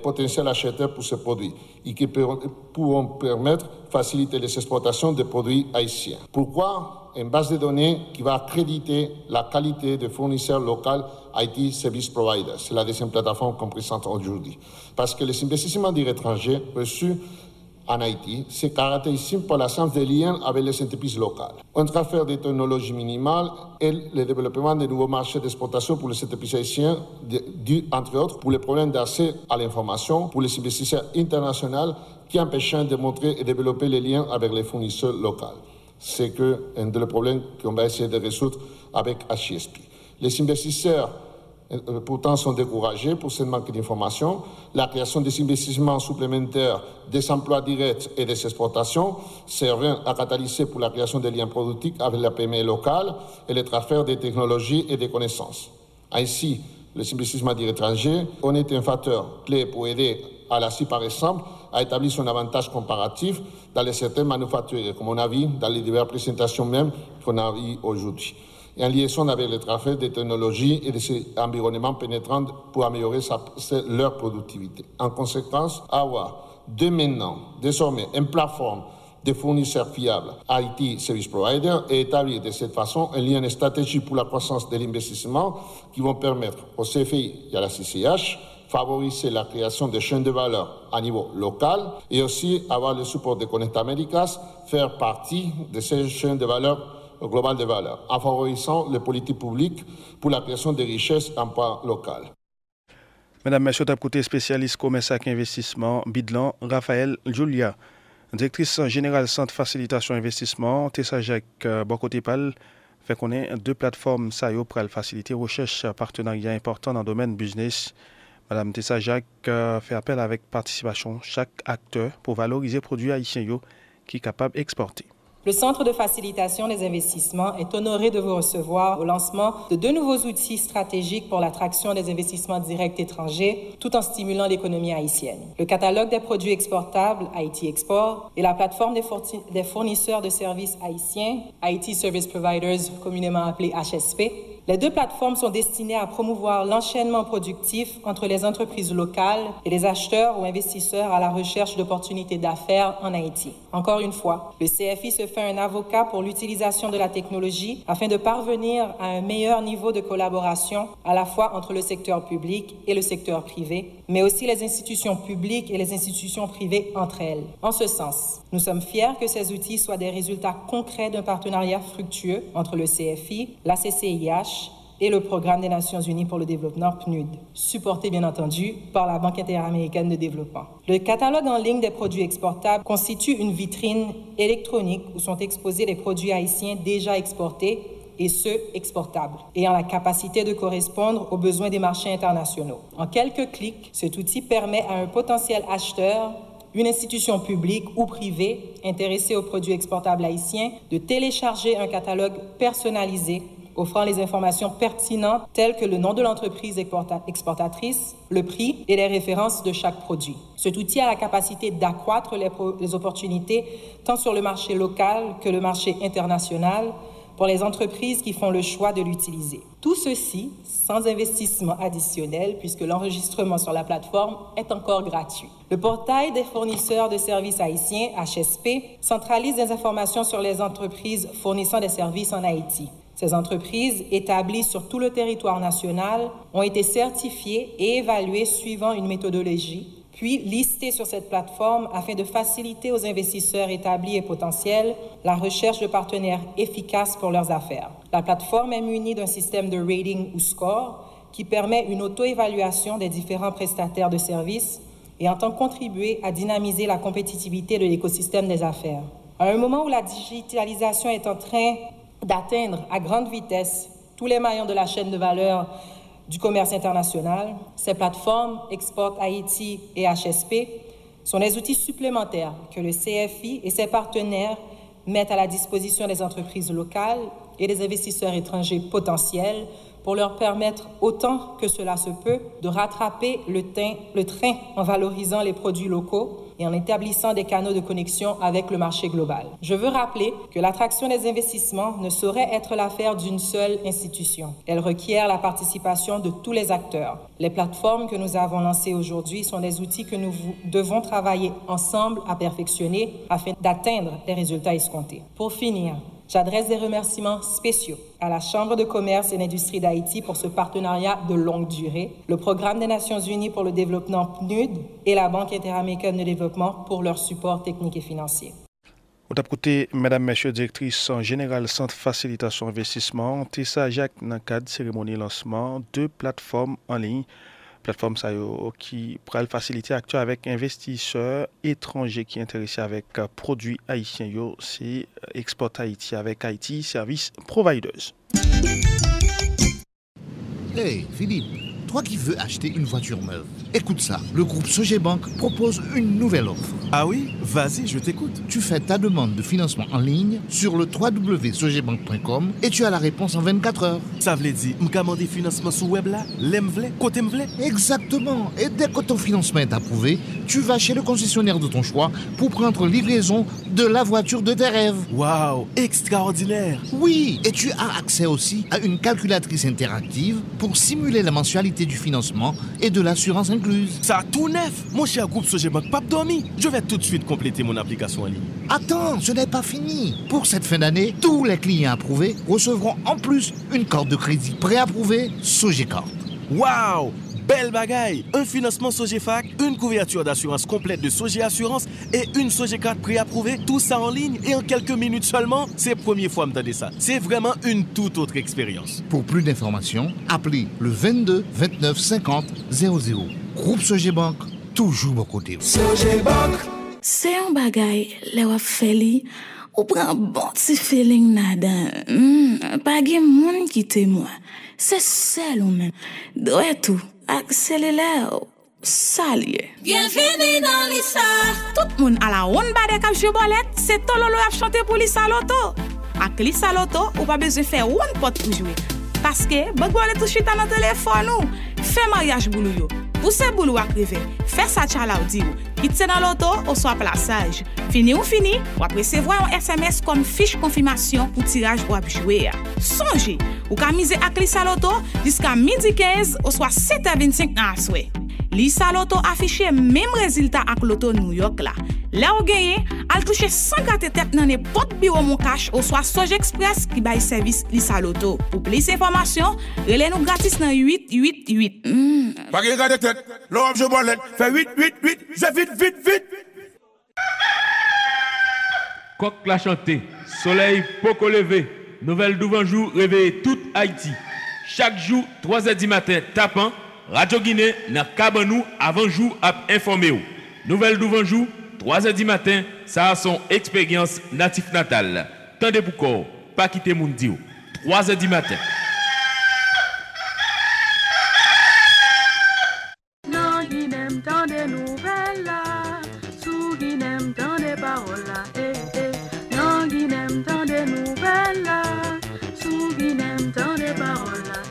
potentiels acheteurs pour ces produits et qui pourront permettre de faciliter les exportations de produits haïtiens. Pourquoi une base de données qui va accréditer la qualité des fournisseurs locaux IT Service Providers? C'est la deuxième plateforme qu'on présente aujourd'hui. Parce que les investissements directs étrangers reçus en Haïti se caractérisent par l'absence de liens avec les entreprises locales. Un transfert de technologies minimales et le développement de nouveaux marchés d'exportation pour les entreprises haïtiennes, dû entre autres pour les problèmes d'accès à l'information, pour les investisseurs internationaux qui empêchent de montrer et développer les liens avec les fournisseurs locaux. C'est un des problèmes qu'on va essayer de résoudre avec HISP. Les investisseurs pourtant sont découragés pour ce manque d'informations. La création des investissements supplémentaires, des emplois directs et des exportations servent à catalyser pour la création des liens productifs avec la PME locale et le transfert des technologies et des connaissances. Ainsi, les investissements directs étrangers ont été un facteur clé pour aider à la CIE, par exemple, à établir son avantage comparatif dans les secteurs manufacturiers, comme on a vu dans les diverses présentations même qu'on a vues aujourd'hui, et en liaison avec le transfert des technologies et des environnements pénétrants pour améliorer leur productivité. En conséquence, avoir désormais une plateforme de fournisseurs fiables IT Service Provider et établir de cette façon un lien stratégique pour la croissance de l'investissement qui vont permettre au CFI et à la CCH favoriser la création de chaînes de valeur à niveau local et aussi avoir le support de Connect Americas, faire partie de ces chaînes de valeur globales de valeur, en favorisant les politiques publiques pour la création de richesses et emplois locaux. Mesdames, Messieurs, côté spécialiste commerce et investissement, Bidlan, Raphaël Julia, directrice générale Centre Facilitation Investissement, Tessa Jacques Bokotepal, fait qu'on ait deux plateformes SAIO pour faciliter recherche partenariat important dans le domaine business. Madame Tessa Jacques fait appel avec participation chaque acteur pour valoriser les produits haïtiens qui sont capables d'exporter. Le Centre de facilitation des investissements est honoré de vous recevoir au lancement de deux nouveaux outils stratégiques pour l'attraction des investissements directs étrangers, tout en stimulant l'économie haïtienne. Le catalogue des produits exportables, Haïti Export, et la plateforme des fournisseurs de services haïtiens, Haïti Service Providers, communément appelé HSP. Les deux plateformes sont destinées à promouvoir l'enchaînement productif entre les entreprises locales et les acheteurs ou investisseurs à la recherche d'opportunités d'affaires en Haïti. Encore une fois, le CFI se fait un avocat pour l'utilisation de la technologie afin de parvenir à un meilleur niveau de collaboration à la fois entre le secteur public et le secteur privé, mais aussi les institutions publiques et les institutions privées entre elles. En ce sens, nous sommes fiers que ces outils soient des résultats concrets d'un partenariat fructueux entre le CFI, la CCIH et le Programme des Nations Unies pour le développement PNUD, supporté bien entendu par la Banque interaméricaine de développement. Le catalogue en ligne des produits exportables constitue une vitrine électronique où sont exposés les produits haïtiens déjà exportés et ceux exportables, ayant la capacité de correspondre aux besoins des marchés internationaux. En quelques clics, cet outil permet à un potentiel acheteur, une institution publique ou privée intéressée aux produits exportables haïtiens de télécharger un catalogue personnalisé offrant les informations pertinentes telles que le nom de l'entreprise exportatrice, le prix et les références de chaque produit. Cet outil a la capacité d'accroître les opportunités tant sur le marché local que le marché international pour les entreprises qui font le choix de l'utiliser. Tout ceci sans investissement additionnel puisque l'enregistrement sur la plateforme est encore gratuit. Le portail des fournisseurs de services haïtiens, HSP, centralise des informations sur les entreprises fournissant des services en Haïti. Ces entreprises, établies sur tout le territoire national, ont été certifiées et évaluées suivant une méthodologie, puis listées sur cette plateforme afin de faciliter aux investisseurs établis et potentiels la recherche de partenaires efficaces pour leurs affaires. La plateforme est munie d'un système de rating ou score qui permet une auto-évaluation des différents prestataires de services et entend contribuer à dynamiser la compétitivité de l'écosystème des affaires. À un moment où la digitalisation est en train d'atteindre à grande vitesse tous les maillons de la chaîne de valeur du commerce international, ces plateformes Export Haïti et HSP sont des outils supplémentaires que le CFI et ses partenaires mettent à la disposition des entreprises locales et des investisseurs étrangers potentiels pour leur permettre, autant que cela se peut, de rattraper le train en valorisant les produits locaux et en établissant des canaux de connexion avec le marché global. Je veux rappeler que l'attraction des investissements ne saurait être l'affaire d'une seule institution. Elle requiert la participation de tous les acteurs. Les plateformes que nous avons lancées aujourd'hui sont des outils que nous devons travailler ensemble à perfectionner afin d'atteindre les résultats escomptés. Pour finir, j'adresse des remerciements spéciaux à la Chambre de commerce et d'industrie d'Haïti pour ce partenariat de longue durée, le Programme des Nations Unies pour le développement PNUD et la Banque interaméricaine de développement pour leur support technique et financier. Au côté, mesdames, messieurs, directrice générale Centre Facilitation Investissement, Tessa Jacques, dans le cadre de cérémonie lancement de plateformes en ligne. Plateforme qui pourra faciliter l'acteur avec investisseurs étrangers qui sont intéressés avec produits haïtiens. C'est Export Haïti avec Haïti Service Providers. Hey Philippe, toi qui veux acheter une voiture neuve, écoute ça, le groupe Sogebank propose une nouvelle offre. Ah oui? Vas-y, je t'écoute. Tu fais ta demande de financement en ligne sur le www.sogebank.com et tu as la réponse en 24 heures. Ça veut dire, m'commander des financements sur web là, l'aime v'lait, côté m'v'lait? Exactement. Et dès que ton financement est approuvé, tu vas chez le concessionnaire de ton choix pour prendre livraison de la voiture de tes rêves. Waouh, extraordinaire. Oui, et tu as accès aussi à une calculatrice interactive pour simuler la mensualité du financement et de l'assurance incluse. Ça tout neuf. Mon cher groupe Sogebank, pas dormi. Je vais tout de suite compléter mon application en ligne. Attends, ce n'est pas fini. Pour cette fin d'année, tous les clients approuvés recevront en plus une carte de crédit préapprouvée Sogecard. Waouh, belle bagaille. Un financement Sogefac, une couverture d'assurance complète de Soge Assurance et une Sogecard préapprouvée. Tout ça en ligne et en quelques minutes seulement. C'est la première fois que je m'entendais ça. C'est vraiment une toute autre expérience. Pour plus d'informations, appelez le 22 29 50 00. Groupe Sogebank, toujours à côté. Sogebank. C'est un bagay, le wap fè li, ou prend bon petit feeling nadan. Pas gen moun qui témoin. C'est seul ou même. Doit tout, accélère salye. Bienvenue dans l'Issa. Tout moun à la one bade kap joubolette, c'est Tololo a chanté pour l'Issa Loto. Ak l'Issa Loto, ou pas besoin faire one pot pour jouer. Parce que, bon tout chita dans téléphone ou, fait mariage boulou yo. Pousse boulou ak privé, fait ça tchala ou di ou. Quitte dans l'auto ou soit plaçage. Fini ou fini, ou après recevoir un SMS comme fiche confirmation pour tirage ou ap jouer. Songez, ou ka mise ak l'Issa Loto jusqu'à midi 15 ou soit 7h25 dans la soirée. L'Issa Loto affiche même résultat ak Loto New York là. Là ou gagné, al toucher 104 têtes dans n'importe bureau mon cash ou soit Soge Express qui bail service l'Issa Loto. Pour plus d'informations, relais-nous gratis dans 888. Pas de garder tête, l'homme je bolette, fait 888, je vite. Coq la chanté, soleil poco levé, nouvelle d'ouvanjou réveille toute Haïti. Chaque jour, 3h du matin, tapant, Radio Guinée n'a cabanou avant jour à informer. Nouvelle d'ouvanjou, 3h du matin, ça a son expérience natif natale. Tendez pour corps, pas quitter mon dio. 3h du matin. Non, qui n'aime tant des nouvelles là, sous qui n'aime tant des paroles là, non, qui n'aime tant des nouvelles là, sous qui n'aime tant des paroles là,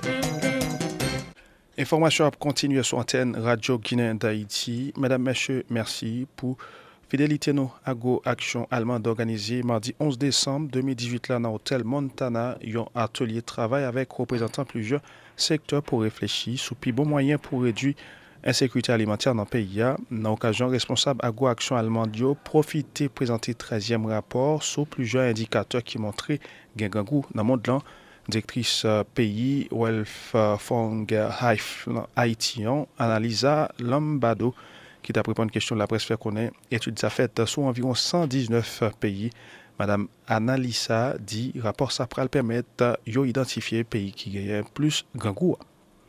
Information à continuer sur antenne Radio Guinée d'Haïti. Mesdames, Messieurs, merci pour Fidélité nous Ago Action allemande organisée mardi 11 décembre 2018 là dans l'hôtel Montana, un atelier de travail avec représentants plusieurs secteurs pour réfléchir sur plus bon moyen pour réduire l'insécurité alimentaire dans le pays. Dans l'occasion, responsable Ago Action allemande profité présenter 13e rapport sur plusieurs indicateurs qui montraient gangou dans le monde là. Directrice pays Welf Fong Haïtien Analisa Lambado qui t'a répondu à une question de la presse fait connaître étude ça faite sur environ 119 pays. Madame Analisa dit rapport ça pourra permettre d'identifier pays qui gagnent plus gangou.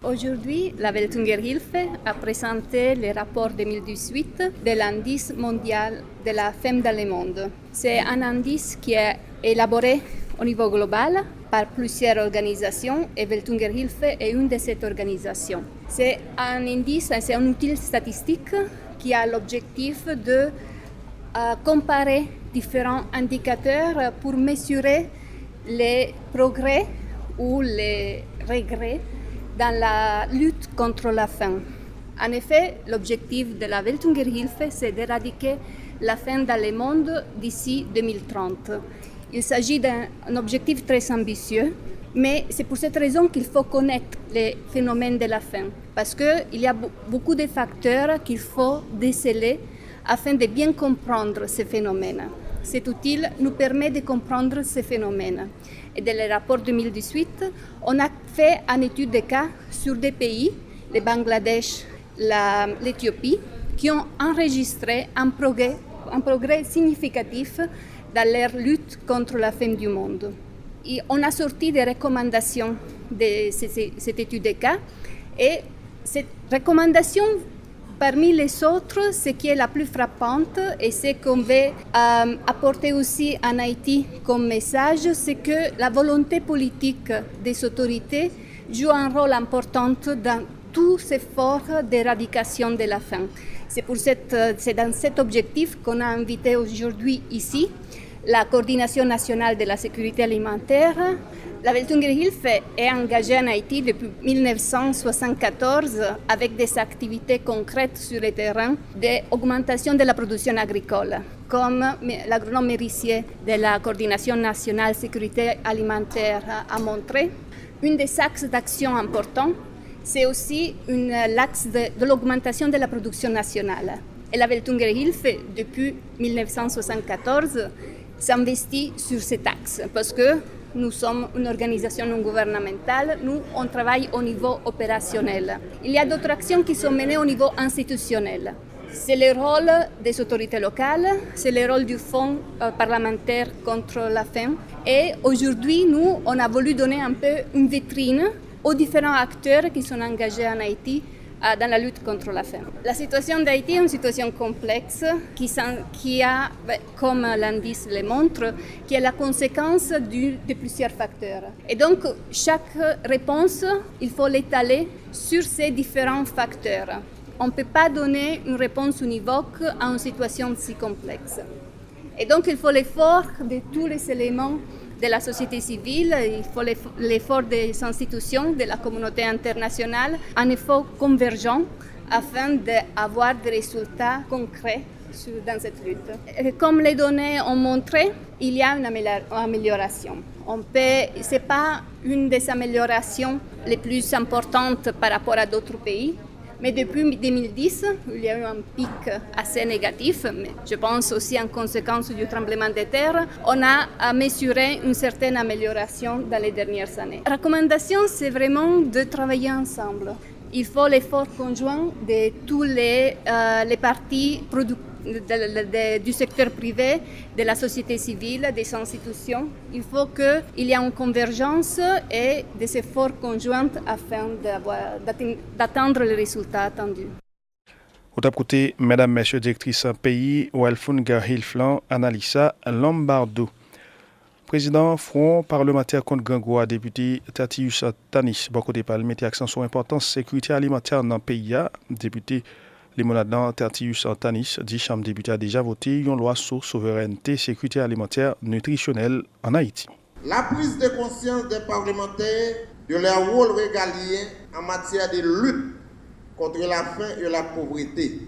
Aujourd'hui, la Welthungerhilfe a présenté le rapport 2018 de l'indice mondial de la femme dans le monde. C'est un indice qui est élaboré au niveau global par plusieurs organisations et Welthungerhilfe est une de ces organisations. C'est un indice, c'est un outil statistique qui a l'objectif de comparer différents indicateurs pour mesurer les progrès ou les regrets dans la lutte contre la faim. En effet, l'objectif de la Welthungerhilfe, c'est d'éradiquer la faim dans le monde d'ici 2030. Il s'agit d'un objectif très ambitieux, mais c'est pour cette raison qu'il faut connaître les phénomènes de la faim, parce qu'il y a beaucoup de facteurs qu'il faut déceler afin de bien comprendre ces phénomènes. Cet outil nous permet de comprendre ces phénomènes. Et dans le rapport 2018, on a fait une étude de cas sur des pays, le Bangladesh, l'Éthiopie, qui ont enregistré un progrès significatif dans leur lutte contre la faim du monde. Et on a sorti des recommandations de cette étude de cas et cette recommandation, parmi les autres, ce qui est la plus frappante et ce qu'on veut apporter aussi en Haïti comme message, c'est que la volonté politique des autorités joue un rôle important dans tous ces efforts d'éradication de la faim. C'est dans cet objectif qu'on a invité aujourd'hui ici la Coordination nationale de la sécurité alimentaire. La Welthungerhilfe est engagée en Haïti depuis 1974 avec des activités concrètes sur le terrain d'augmentation de la production agricole. Comme l'agronome Mérissier de la Coordination nationale de sécurité alimentaire a montré, une des axes d'action importants, c'est aussi l'axe de l'augmentation de la production nationale. Et la Welthungerhilfe, depuis 1974, s'investit sur cet axe parce que nous sommes une organisation non gouvernementale, nous on travaille au niveau opérationnel. Il y a d'autres actions qui sont menées au niveau institutionnel. C'est le rôle des autorités locales, c'est le rôle du Fonds parlementaire contre la faim. Et aujourd'hui, nous, on a voulu donner un peu une vitrine aux différents acteurs qui sont engagés en Haïti dans la lutte contre la faim. La situation d'Haïti est une situation complexe qui a, comme l'indice le montre, qui est la conséquence de plusieurs facteurs. Et donc, chaque réponse, il faut l'étaler sur ces différents facteurs. On ne peut pas donner une réponse univoque à une situation si complexe. Et donc, il faut l'effort de tous les éléments de la société civile, il faut l'effort des institutions, de la communauté internationale, un effort convergent afin d'avoir des résultats concrets dans cette lutte. Et comme les données ont montré, il y a une amélioration. Ce n'est pas une des améliorations les plus importantes par rapport à d'autres pays, mais depuis 2010, il y a eu un pic assez négatif, mais je pense aussi en conséquence du tremblement de terre, on a mesuré une certaine amélioration dans les dernières années. La recommandation, c'est vraiment de travailler ensemble. Il faut l'effort conjoint de tous les parties du secteur privé, de la société civile, des institutions. Il faut qu'il y ait une convergence et des efforts conjoints afin d'atteindre les résultats attendus. Au top côté, mesdames, messieurs, directrice pays, Welthungerhilfe, Analisa Lombardo. Président Front parlementaire contre Gangoua, député Tatius Tanis, beaucoup de parlementaires mettent accent sur l'importance de la sécurité alimentaire dans le pays. Député Limonadan Tatius Tanis dit Chambre député a déjà voté une loi sur souveraineté sécurité alimentaire nutritionnelle en Haïti. La prise de conscience des parlementaires de leur rôle régalien en matière de lutte contre la faim et la pauvreté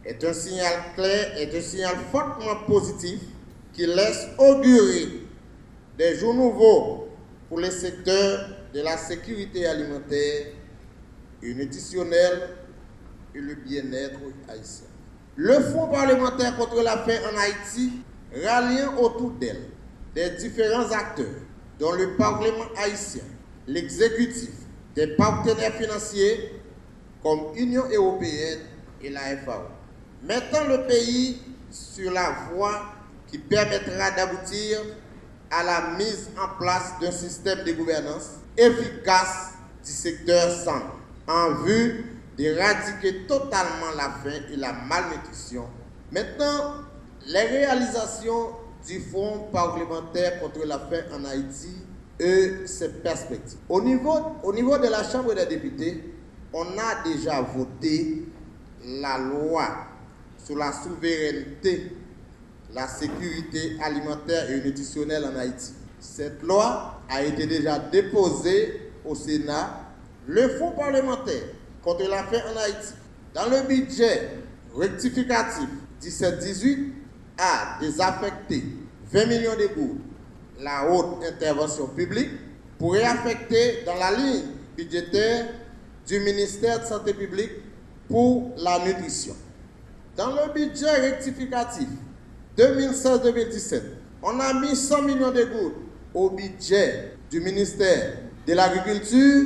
est un signal clair, est un signal fortement positif qui laisse augurer des jours nouveaux pour les secteurs de la sécurité alimentaire et nutritionnelle et le bien-être haïtien. Le Fonds parlementaire contre la faim en Haïti, ralliant autour d'elle des différents acteurs, dont le Parlement haïtien, l'exécutif, des partenaires financiers comme Union européenne et la FAO, mettant le pays sur la voie qui permettra d'aboutir à la mise en place d'un système de gouvernance efficace du secteur santé en vue d'éradiquer totalement la faim et la malnutrition. Maintenant, les réalisations du Fonds parlementaire contre la faim en Haïti et ses perspectives. Au niveau de la Chambre des députés, on a déjà voté la loi sur la souveraineté, la sécurité alimentaire et nutritionnelle en Haïti. Cette loi a été déjà déposée au Sénat. Le Fonds parlementaire contre la faim en Haïti, dans le budget rectificatif 17-18, a désaffecté 20 millions de gouttes la haute intervention publique pour réaffecter dans la ligne budgétaire du ministère de Santé publique pour la nutrition. Dans le budget rectificatif 2016-2017, on a mis 100 millions de gouttes au budget du ministère de l'Agriculture,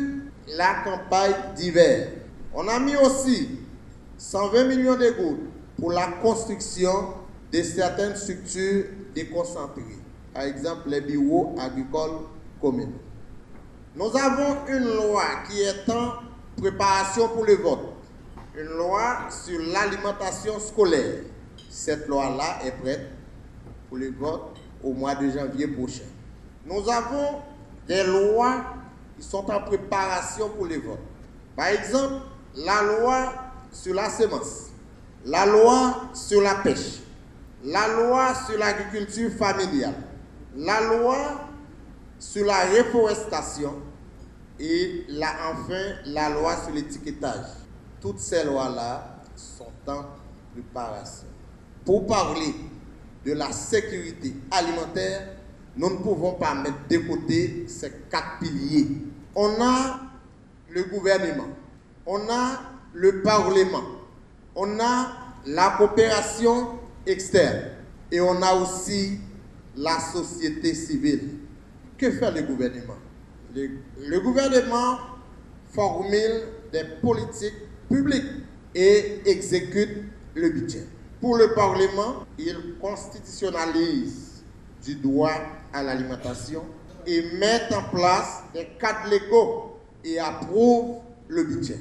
la campagne d'hiver. On a mis aussi 120 millions de gouttes pour la construction de certaines structures déconcentrées, par exemple les bureaux agricoles communaux. Nous avons une loi qui est en préparation pour le vote, une loi sur l'alimentation scolaire. Cette loi-là est prête pour le vote au mois de janvier prochain. Nous avons des lois qui sont en préparation pour le vote. Par exemple, la loi sur la semence, la loi sur la pêche, la loi sur l'agriculture familiale, la loi sur la reforestation et enfin la loi sur l'étiquetage. Toutes ces lois-là sont en préparation. Pour parler de la sécurité alimentaire, nous ne pouvons pas mettre de côté ces 4 piliers. On a le gouvernement, on a le Parlement, on a la coopération externe et on a aussi la société civile. Que fait le gouvernement? Le gouvernement formule des politiques publiques et exécute le budget. Pour le Parlement, il constitutionnalise du droit à l'alimentation et met en place des cadres légaux et approuve le budget.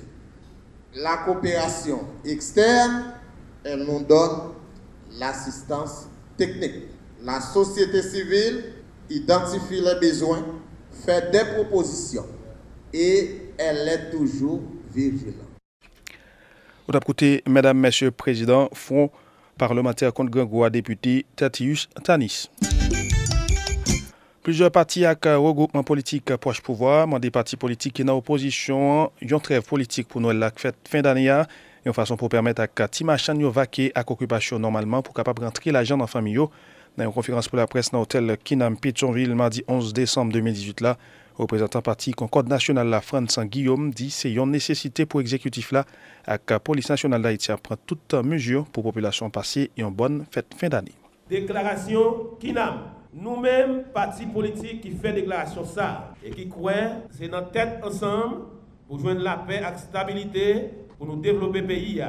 La coopération externe, elle nous donne l'assistance technique. La société civile identifie les besoins, fait des propositions et elle est toujours vigilante. Vous avez écouté, Mesdames, Messieurs, Président, Front parlementaire contre Gringoire, député Tatius Tanis. Plusieurs partis avec regroupement politique proche pouvoir, des partis politiques qui sont en opposition, ont trêve politique pour Noël la fête fin d'année, et en façon pour permettre à Timachan de vaquer à l'occupation normalement pour capable rentrer l'argent dans la famille. Dans une conférence pour la presse dans l'hôtel Kinam Pétionville, mardi 11 décembre 2018, là, représentant parti Concorde nationale la France Guillaume dit c'est une nécessité pour l'exécutif là avec la police nationale d'Haïti à prendre toutes mesures pour la population passer une bonne fête fin d'année. Déclaration Kinam. Nous-mêmes, parti politique qui fait déclaration ça et qui croit, c'est notre tête ensemble pour joindre la paix et la stabilité pour nous développer le pays.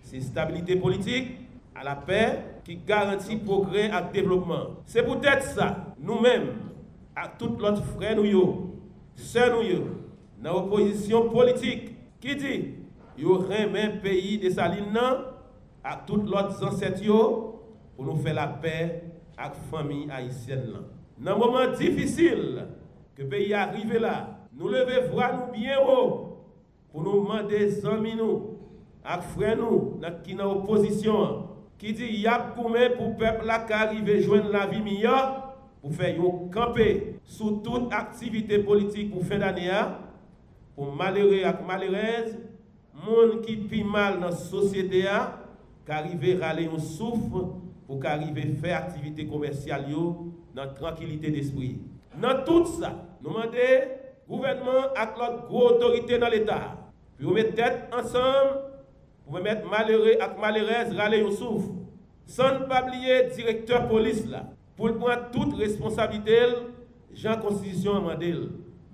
C'est stabilité politique à la paix qui garantit progrès et développement. C'est peut-être ça, nous-mêmes, à tous l'autre frères nous, sœurs nous, dans l'opposition politique, qui dit qu'il y aurait un pays de Saline à tous l'autre ancêtres pour nous faire la paix avec la famille haïtienne. Dans un moment difficile que le pays arrive là, nous levons voix nous bien haut pour nous demander des amis nous, avec frères nous, qui sont en opposition, qui dit qu'il y a pour le peuple là qui arrive à joindre la vie meilleure pour faire camper sous toute activité politique pour fin d'année, pour malheureux et malheureuses, monde qui pis mal dans la société, qu'arriver râler un souffle pour qu'arriver faire activité commerciale dans tranquillité d'esprit. Dans tout ça, nous demandons gouvernement avec l'autre grosse autorité dans l'État, puis on met tête ensemble pour mettre malheureux et malheureuses râler un souffle. Sans ne pas oublier directeur police là, pour prendre toute responsabilité, Jean Constitution amendé.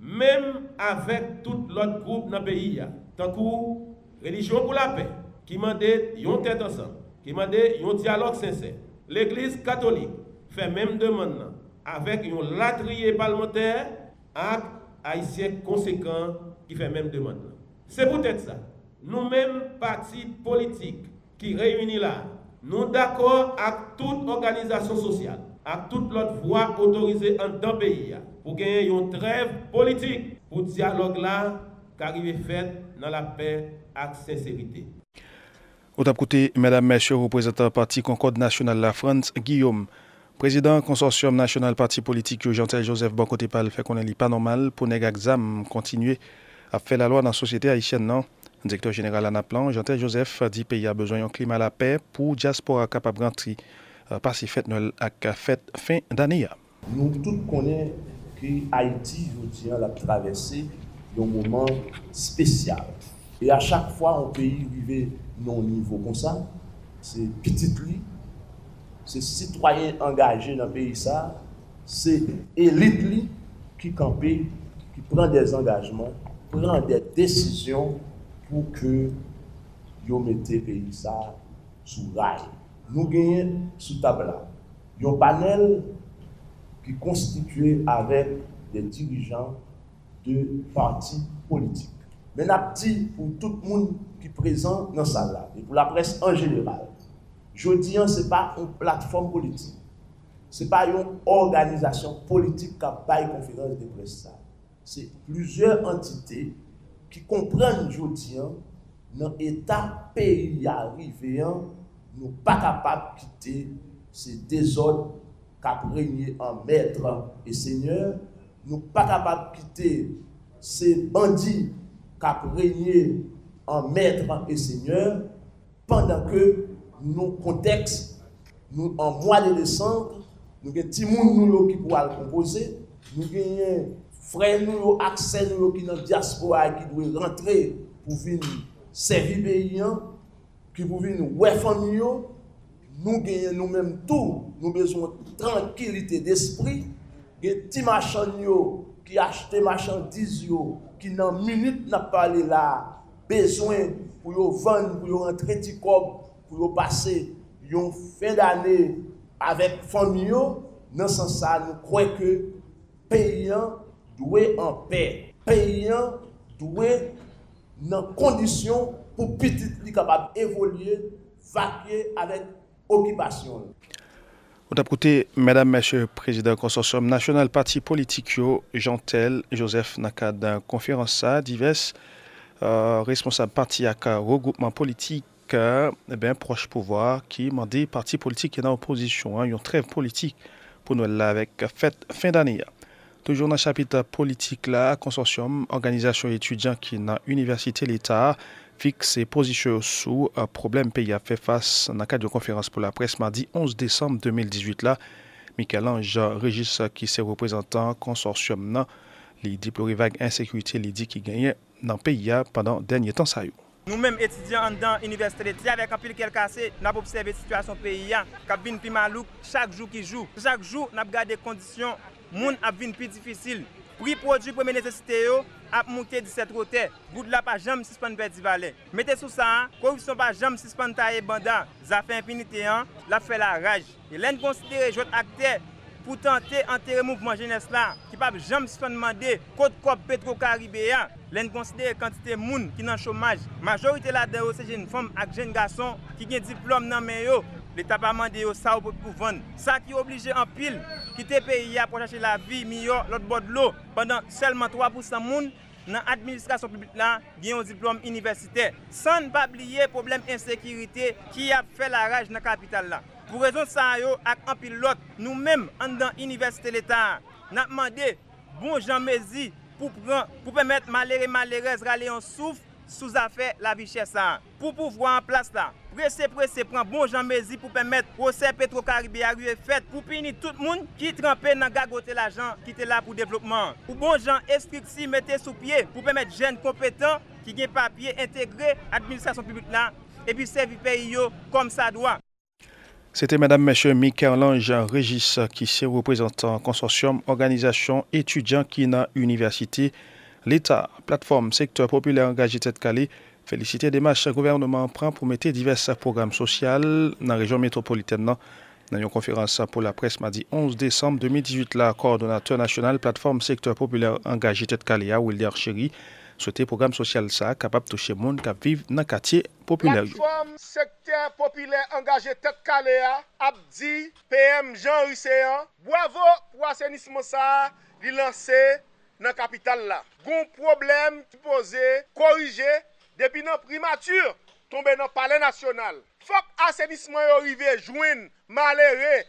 Même avec tout l'autre groupe dans le pays, tant que Religion pour la paix, qui demandait une tête ensemble, qui demandait un dialogue sincère. L'Église catholique fait même demande avec un latrier parlementaire et haïtien conséquent qui fait même demande. C'est peut-être ça. Nous-mêmes, partis politiques qui réunissent là, nous d'accord avec toute organisation sociale, avec toute l'autre voie autorisée en dans le pays, pour gagner une trêve politique, pour le dialogue là, qui arrive fait dans la paix et sincérité. Au top côté, mesdames, messieurs, représentant parti Concorde National la France, Guillaume, président consortium national parti politique Jean-Tel Joseph Boncoté Pal fait qu'on n'est pas normal pour nèg exam continuer à faire la loi dans la société haïtienne non. Directeur général Anaplan, Jean-Tel Joseph dit pays a besoin d'un climat la paix pour diaspora capable rentrer passer fête Noël à fête fin d'année. Nous tous connaissons que Haïti aujourd'hui a traversé un moment spécial. Et à chaque fois un pays arrive à un niveau comme ça, c'est petit lui, c'est citoyen engagé dans le pays ça, c'est élite lui qui campe, qui prend des engagements, prend des décisions pour que yo mette le pays ça sous rail. Nous gagnons sous table un panel qui est constitué avec des dirigeants de partis politiques. Mais nous avons dit pour tout le monde qui est présent dans cette salle et pour la presse en général, je dis que ce n'est pas une plateforme politique, ce n'est pas une organisation politique qui a fait une conférence de presse. C'est plusieurs entités qui comprennent, je dis, dans l'état pays arrivé, nous ne sommes pas capables de quitter ces désordres qui ont régné en maître et seigneur. Nous ne sommes pas capables de quitter ces bandits qui ont régné en maître et seigneur pendant que nous contexte, nous en mois de décembre, nous avons des gens qui pourraient composer, nous avons frères nous, accès nous qui dans la diaspora qui doivent rentrer pour venir servir pays, qui pour venir ouais famille, nous gagnons nous-mêmes tout, nous avons besoin de tranquillité d'esprit, des petits marchands qui achètent des marchandises qui dans minute n'a pas là besoin pour vendre, pour rentrer petit cob, pour passer une fin d'année avec famille, dans ce sens nous croyons que paysan doit en paix, paysan doit dans conditions pour petit li capable évoluer, vaquer avec occupation. Au top côté, mesdames, messieurs, président consortium national parti politique Jean-Tel Joseph Nakad dans conférence divers responsables parti à regroupement politique proche pouvoir qui m'a dit parti politique qui est dans l'opposition, une trêve politique pour nous là avec fête fin d'année. Toujours dans le chapitre politique là, consortium organisation étudiants qui dans université l'État fixe ses positions sous problème pays a fait face dans le cadre de conférence pour la presse mardi 11 décembre 2018 là. Michel-Ange Régis qui est représentant consortium là, il déplore vague insécurité il dit qui gagnait dans le pays pendant dernier temps ça. Nous-mêmes étudiants dans l'université d'État avec un pile quel cassé, nous avons observé la situation pays qui vient plus malouk chaque jour qui joue. Chaque jour, nous avons gardé des conditions, moun a vinn plus difficile. Prix produit première nécessité a monté 17 rotés. Goud là pas jamais suspend perdre valet. Mettez sous ça, corruption pas jamais suspend tailler banda, ça fait impunité la fait la rage. Et l'en considérer jouer acteur pour tenter enterrer mouvement jeunesse là qui pas jamais suspend demander code cop Petro-Caribéen. L'en considérer quantité moun qui dans chômage. Majorité là-dedans c'est jeunes femmes et jeunes garçons qui ont diplôme dans main yo. L'État pas mandé ça pour vendre. Ça qui obligé en pile quitter pays pour chercher la vie meilleure l'autre bord de l'eau pendant seulement 3% moun dans l'administration publique là qui ont un diplôme universitaire. Sans ne pas oublier problème insécurité qui a fait la rage dans la capitale là. Pour raison de ça yo avec un pilote nous-mêmes dans l'université l'État n'a demandé bon Jean Mézi pour permettre malheureux malheureuse râler en souffle sous affaire la vie chère ça. pour pouvoir en place là. Pressé prend bon Jean Mézi pour permettre procès Petro-Caribé à fait pour punir tout le monde qui trempé dans gagoter l'argent qui était là pour développement. Pour bon Jean instructif mettez sous pied pour permettre jeunes compétents qui ont papier intégrer l'administration publique là et puis servir pays comme ça doit. C'était Madame Monsieur Michel-Ange Régis qui est représentant consortium organisation étudiants qui n'a université l'État plateforme secteur populaire engagé tête calée. Féliciter des marches gouvernement prend pour mettre divers programmes sociaux dans la région métropolitaine. Dans une conférence pour la presse mardi 11 décembre 2018, la coordonnateur national plateforme secteur populaire engagé tête calée Wilder Chéri souhaité programme social ça capable de toucher monde qui vivent dans quartier populaire. Plateforme secteur populaire engagé tête calée a dit PM Jean Risséan bravo pour assainissement ça li lancé dans capitale là. Gon problème posé corriger depuis nos primature tombé dans palais national. Faut assainissement yo arrivé joindre malheureux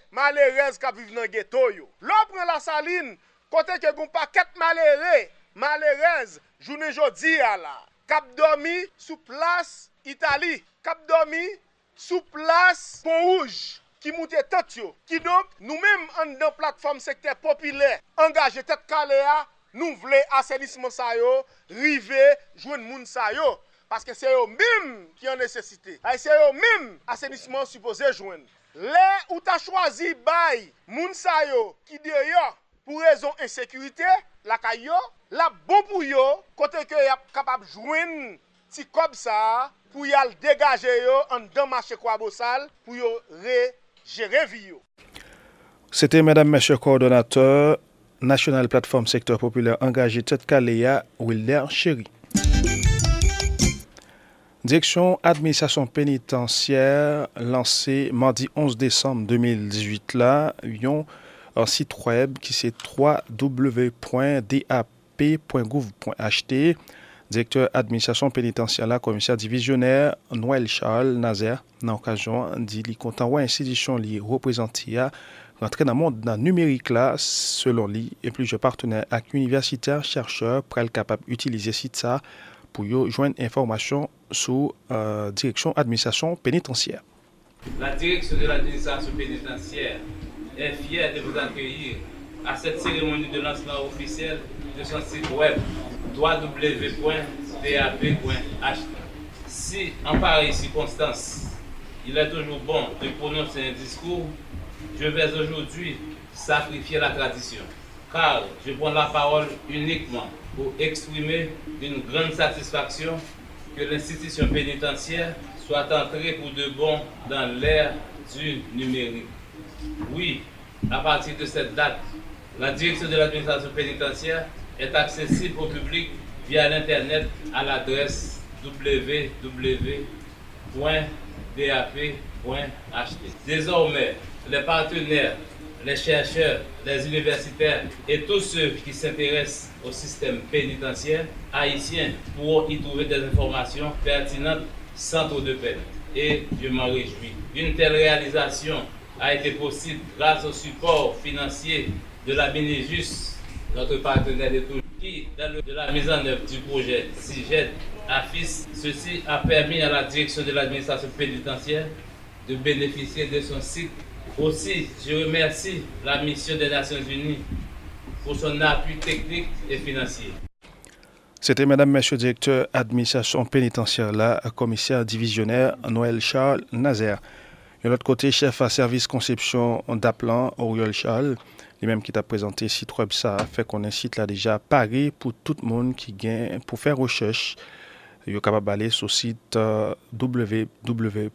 qui vivent dans ghetto yo. L'on prend la saline côté que gon paquet malheureux journée jodi là. Cap dormi sous place Italie, cap dormi sous place Pont Rouge qui monte tête yo. Qui donc nous-mêmes en dans plateforme secteur populaire engagé tête caléa nous voulons assainissement ça yo, river joindre moun ça yo. Parce que c'est eux même qui ont nécessité. C'est eux même assainissement supposé joindre. Les où tu as choisi bay moun sa yo qui d'ailleurs pour raison insécurité, la kayo, la bon pour yo côté que y a capable joindre ti comme ça pour y al dégager yo en dans marché Kwabosal pour yo gérer vie yo. C'était Madame Monsieur coordonnateur National Plateforme Secteur Populaire engagé tête Kaléa Wilder Chéri. Direction administration pénitentiaire lancée mardi 11 décembre 2018 là, un site web qui c'est www.dap.gouv.ht. Directeur administration pénitentiaire là, commissaire divisionnaire Noël Charles Nazaire, dans l'occasion dit li content ouais institution li représentée à rentrer dans le monde numérique là, selon lui et plusieurs partenaires avec universitaires chercheurs pour être capable d'utiliser site ça pour joindre information sur direction administration pénitentiaire. La direction de l'administration pénitentiaire est fière de vous accueillir à cette cérémonie de lancement officiel de son site web www.dap.ht. Si en pareille circonstance, il est toujours bon de prononcer un discours, je vais aujourd'hui sacrifier la tradition, car je prends la parole uniquement pour exprimer une grande satisfaction que l'institution pénitentiaire soit entrée pour de bon dans l'ère du numérique. Oui, à partir de cette date, la direction de l'administration pénitentiaire est accessible au public via l'Internet à l'adresse www.dap.ht. Désormais, les partenaires, les chercheurs, les universitaires et tous ceux qui s'intéressent au système pénitentiaire haïtien pourront y trouver des informations pertinentes sans trop de peine. Et je m'en réjouis. Une telle réalisation a été possible grâce au support financier de la Minijus, notre partenaire de tout, qui, dans la mise en œuvre du projet CIGED, AFIS, ceci a permis à la direction de l'administration pénitentiaire de bénéficier de son site. Aussi, je remercie la mission des Nations Unies pour son appui technique et financier. C'était Madame, Monsieur directeur administration pénitentiaire, la commissaire divisionnaire Noël Charles Nazaire. De l'autre côté, chef à service conception d'Aplan, Auriol Charles, lui-même qui t'a présenté site web ça, fait qu'on incite là déjà paré pour tout le monde qui gagne pour faire recherche. Il est capable d'aller sur le site www.dap.gouv.ht.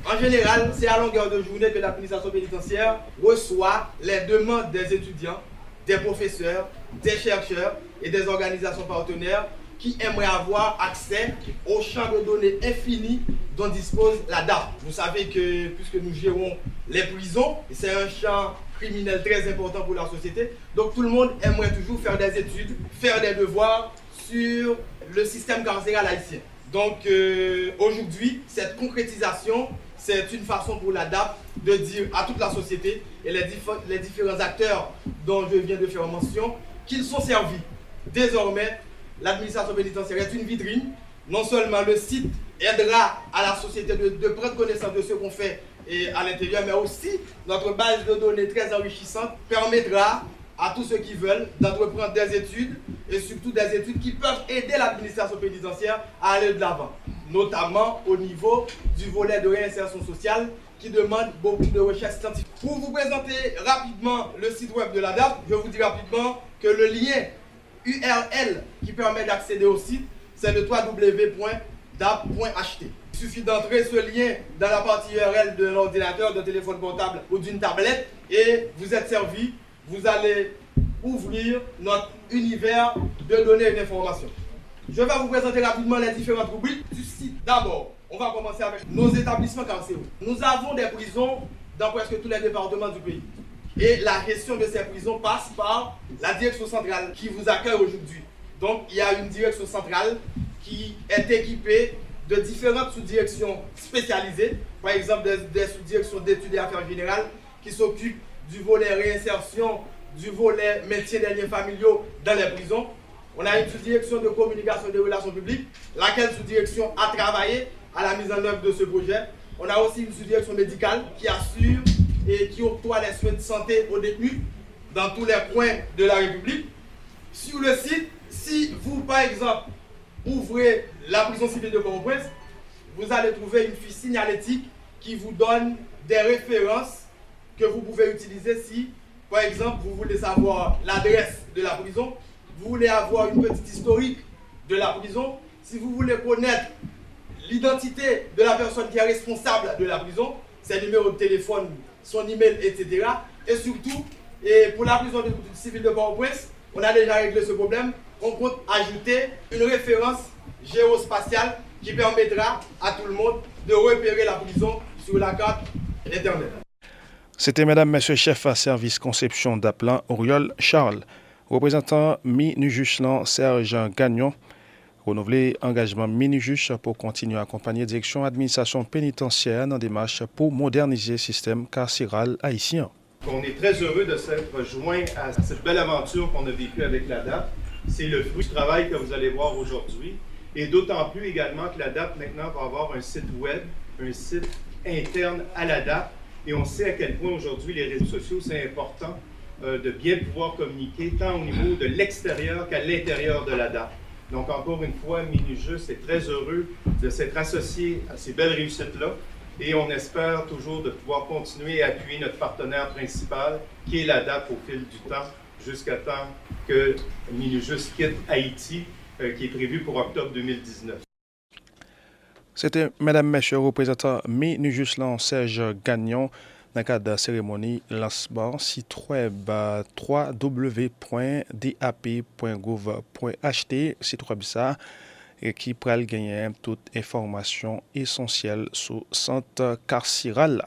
En général, c'est à longueur de journée que l'administration pénitentiaire reçoit les demandes des étudiants, des professeurs, des chercheurs et des organisations partenaires qui aimeraient avoir accès au champ de données infini dont dispose la DAP. Vous savez que puisque nous gérons les prisons, c'est un champ criminel très important pour la société, donc tout le monde aimerait toujours faire des études, faire des devoirs sur le système carcéral haïtien. Donc aujourd'hui, cette concrétisation, c'est une façon pour la DAP de dire à toute la société et les différents acteurs dont je viens de faire mention qu'ils sont servis désormais l'administration pénitentiaire est une vitrine. Non seulement le site aidera à la société de prendre connaissance de ce qu'on fait à l'intérieur, mais aussi notre base de données très enrichissante permettra à tous ceux qui veulent d'entreprendre des études et surtout des études qui peuvent aider l'administration pénitentiaire à aller de l'avant, notamment au niveau du volet de réinsertion sociale qui demande beaucoup de recherches scientifiques. Pour vous présenter rapidement le site web de l'ADAP, je vous dis rapidement que le lien URL qui permet d'accéder au site, c'est le www.dap.ht. Il suffit d'entrer ce lien dans la partie URL de l'ordinateur, d'un téléphone portable ou d'une tablette et vous êtes servi. Vous allez ouvrir notre univers de données et d'informations. Je vais vous présenter rapidement les différentes rubriques du site. D'abord, on va commencer avec nos établissements carcéraux. Nous avons des prisons dans presque tous les départements du pays. Et la gestion de ces prisons passe par la direction centrale qui vous accueille aujourd'hui. Donc, il y a une direction centrale qui est équipée de différentes sous-directions spécialisées. Par exemple, des sous-directions d'études et affaires générales qui s'occupent du volet réinsertion, du volet maintien des liens familiaux dans les prisons. On a une sous-direction de communication et de relations publiques, laquelle sous-direction a travaillé à la mise en œuvre de ce projet. On a aussi une sous-direction médicale qui assure et qui octroie les soins de santé aux détenus dans tous les coins de la République. Sur le site, si vous, par exemple, ouvrez la prison civile de Port-au-Prince, vous allez trouver une fiche signalétique qui vous donne des références que vous pouvez utiliser si, par exemple, vous voulez savoir l'adresse de la prison, vous voulez avoir une petite historique de la prison, si vous voulez connaître l'identité de la personne qui est responsable de la prison, ses numéros de téléphone, son email, etc. Et surtout, pour la prison civile de Port-au-Prince, on a déjà réglé ce problème, on compte ajouter une référence géospatiale qui permettra à tout le monde de repérer la prison sur la carte Internet. C'était Mesdames, Messieurs, chef à service conception d'Aplan, Auriol Charles. Représentant Minujuslan Serge Gagnon, renouvelé engagement Minujus pour continuer à accompagner la direction administration pénitentiaire dans la démarche pour moderniser le système carcéral haïtien. On est très heureux de s'être joint à cette belle aventure qu'on a vécue avec l'ADAP. C'est le fruit du travail que vous allez voir aujourd'hui. Et d'autant plus également que l'ADAP maintenant va avoir un site web, un site interne à l'ADAP. Et on sait à quel point aujourd'hui les réseaux sociaux, c'est important de bien pouvoir communiquer tant au niveau de l'extérieur qu'à l'intérieur de l'ADAP. Donc encore une fois, Minujus est très heureux de s'être associé à ces belles réussites-là et on espère toujours de pouvoir continuer à appuyer notre partenaire principal qui est l'ADAP au fil du temps jusqu'à temps que Minujus quitte Haïti qui est prévu pour octobre 2019. C'était Mesdames, Messieurs, représentant Minujuslan Serge Gagnon dans le cadre de la cérémonie lancement site web www.dap.gouv.ht, site web ça, et qui pourra gagner toute information essentielle sur le centre carcéral.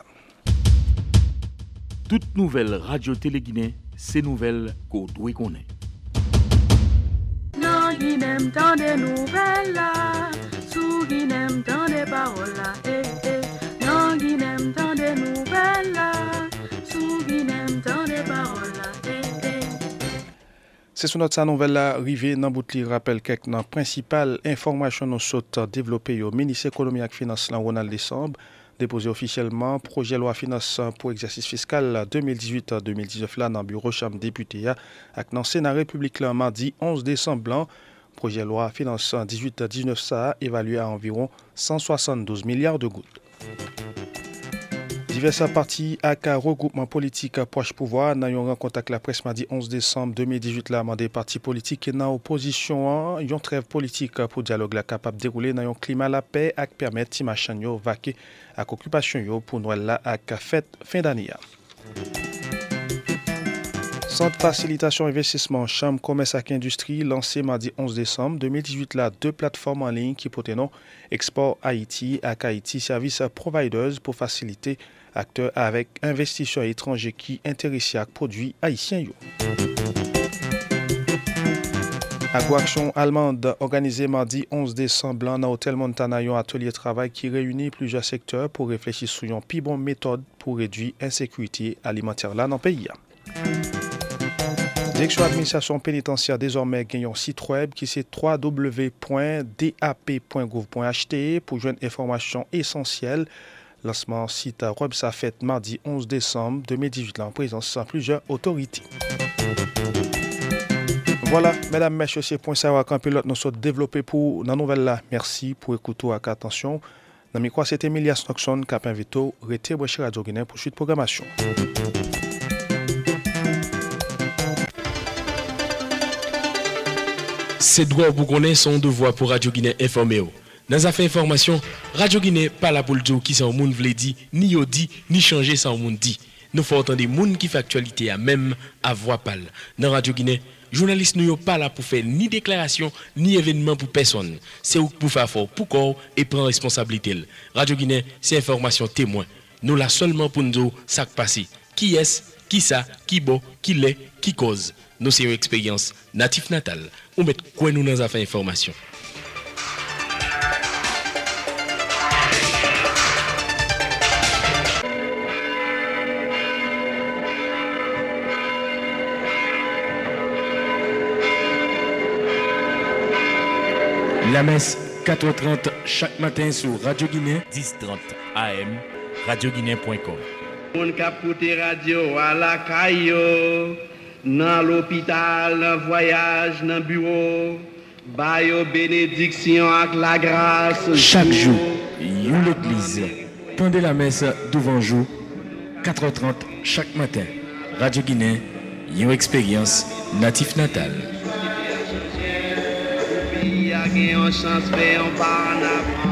Toute nouvelle radio-télé Guinée, c'est nouvelle qu'on doit connaître. Non, Guinée, tant de nouvelles là. Sous Guinée, tant de paroles là, non Guinée, tant de nouvelles là, sous Guinée, tant de paroles là, C'est sur notre nouvelle arrivée dans Boutli rappelle quelques principales informations nous sont développées au ministère économie et finance Ronald Décembre déposé officiellement projet loi finance pour exercice fiscal 2018-2019 là dans bureau chambre député avec dans Sénat République là mardi 11 décembre. Projet loi finance 18-19 ça évalué à environ 172 milliards de gouttes. Diverses partis avec regroupement politique proche pouvoir dans une rencontre avec la presse mardi 11 décembre 2018 là des partis politiques et dans opposition une trêve politique pour dialogue là capable de dérouler dans un climat la paix et permettre timachan yo vaquer avec occupation yo pour Noël là avec fête fin d'année. Centre facilitation investissement chambre commerce et industrie lancé mardi 11 décembre 2018 là deux plateformes en ligne qui portent nom Export Haïti et Haïti Service Providers pour faciliter acteurs avec investisseurs étrangers qui intéressent à produits haïtiens. Action allemande organisée mardi 11 décembre dans l'hôtel Montana, un atelier de travail qui réunit plusieurs secteurs pour réfléchir sur une plus bonne méthode pour réduire l'insécurité alimentaire là dans le pays. Direction administration pénitentiaire désormais gagne un site web qui c'est www.dap.gouv.ht pour joindre information essentielle. Lancement site web ça fait mardi 11 décembre 2018 là, en présence de plusieurs autorités. Voilà, mesdames, messieurs, c'est point savoir qu'un pilote nous soit développé pour la nouvelle là. Merci pour écouter avec attention. Dans mes quoi, c'était Emilia Snoxon qui a invité Rété Boucher Radio Guinée pour suite programmation. C'est droit pour connaître son devoir pour Radio Guinée informé. Dans les affaires information, Radio Guinée pas là pour le dire qui sans monde vle dit, ni yo dit, ni changer sans monde dit. Nous faut entendre des monde qui fait actualité à même à voix pâle. Dans Radio Guinée, journalistes nous pas là pour faire ni déclaration ni événement pour personne. C'est pour faire fort pour corps et prendre responsabilité. Radio Guinée, c'est information témoin. Nous là seulement pour nous dire ça qui passe. Qui est, qui ça, qui bon, qui l'est, qui cause. Nous c'est une expérience natif natal. On met quoi nous dans les affaires information. La messe 4h30 chaque matin sur Radio Guinée, 10h30 AM, radioguinée.com. On capote radio à la caillou, dans l'hôpital, dans le voyage, dans le bureau, bayo bénédiction avec la grâce. Chaque jour, une l'église. Pendant la messe devant jour, 4h30 chaque matin. Radio Guinée, une expérience natif natal. Il y a une chance, mais on part en avant.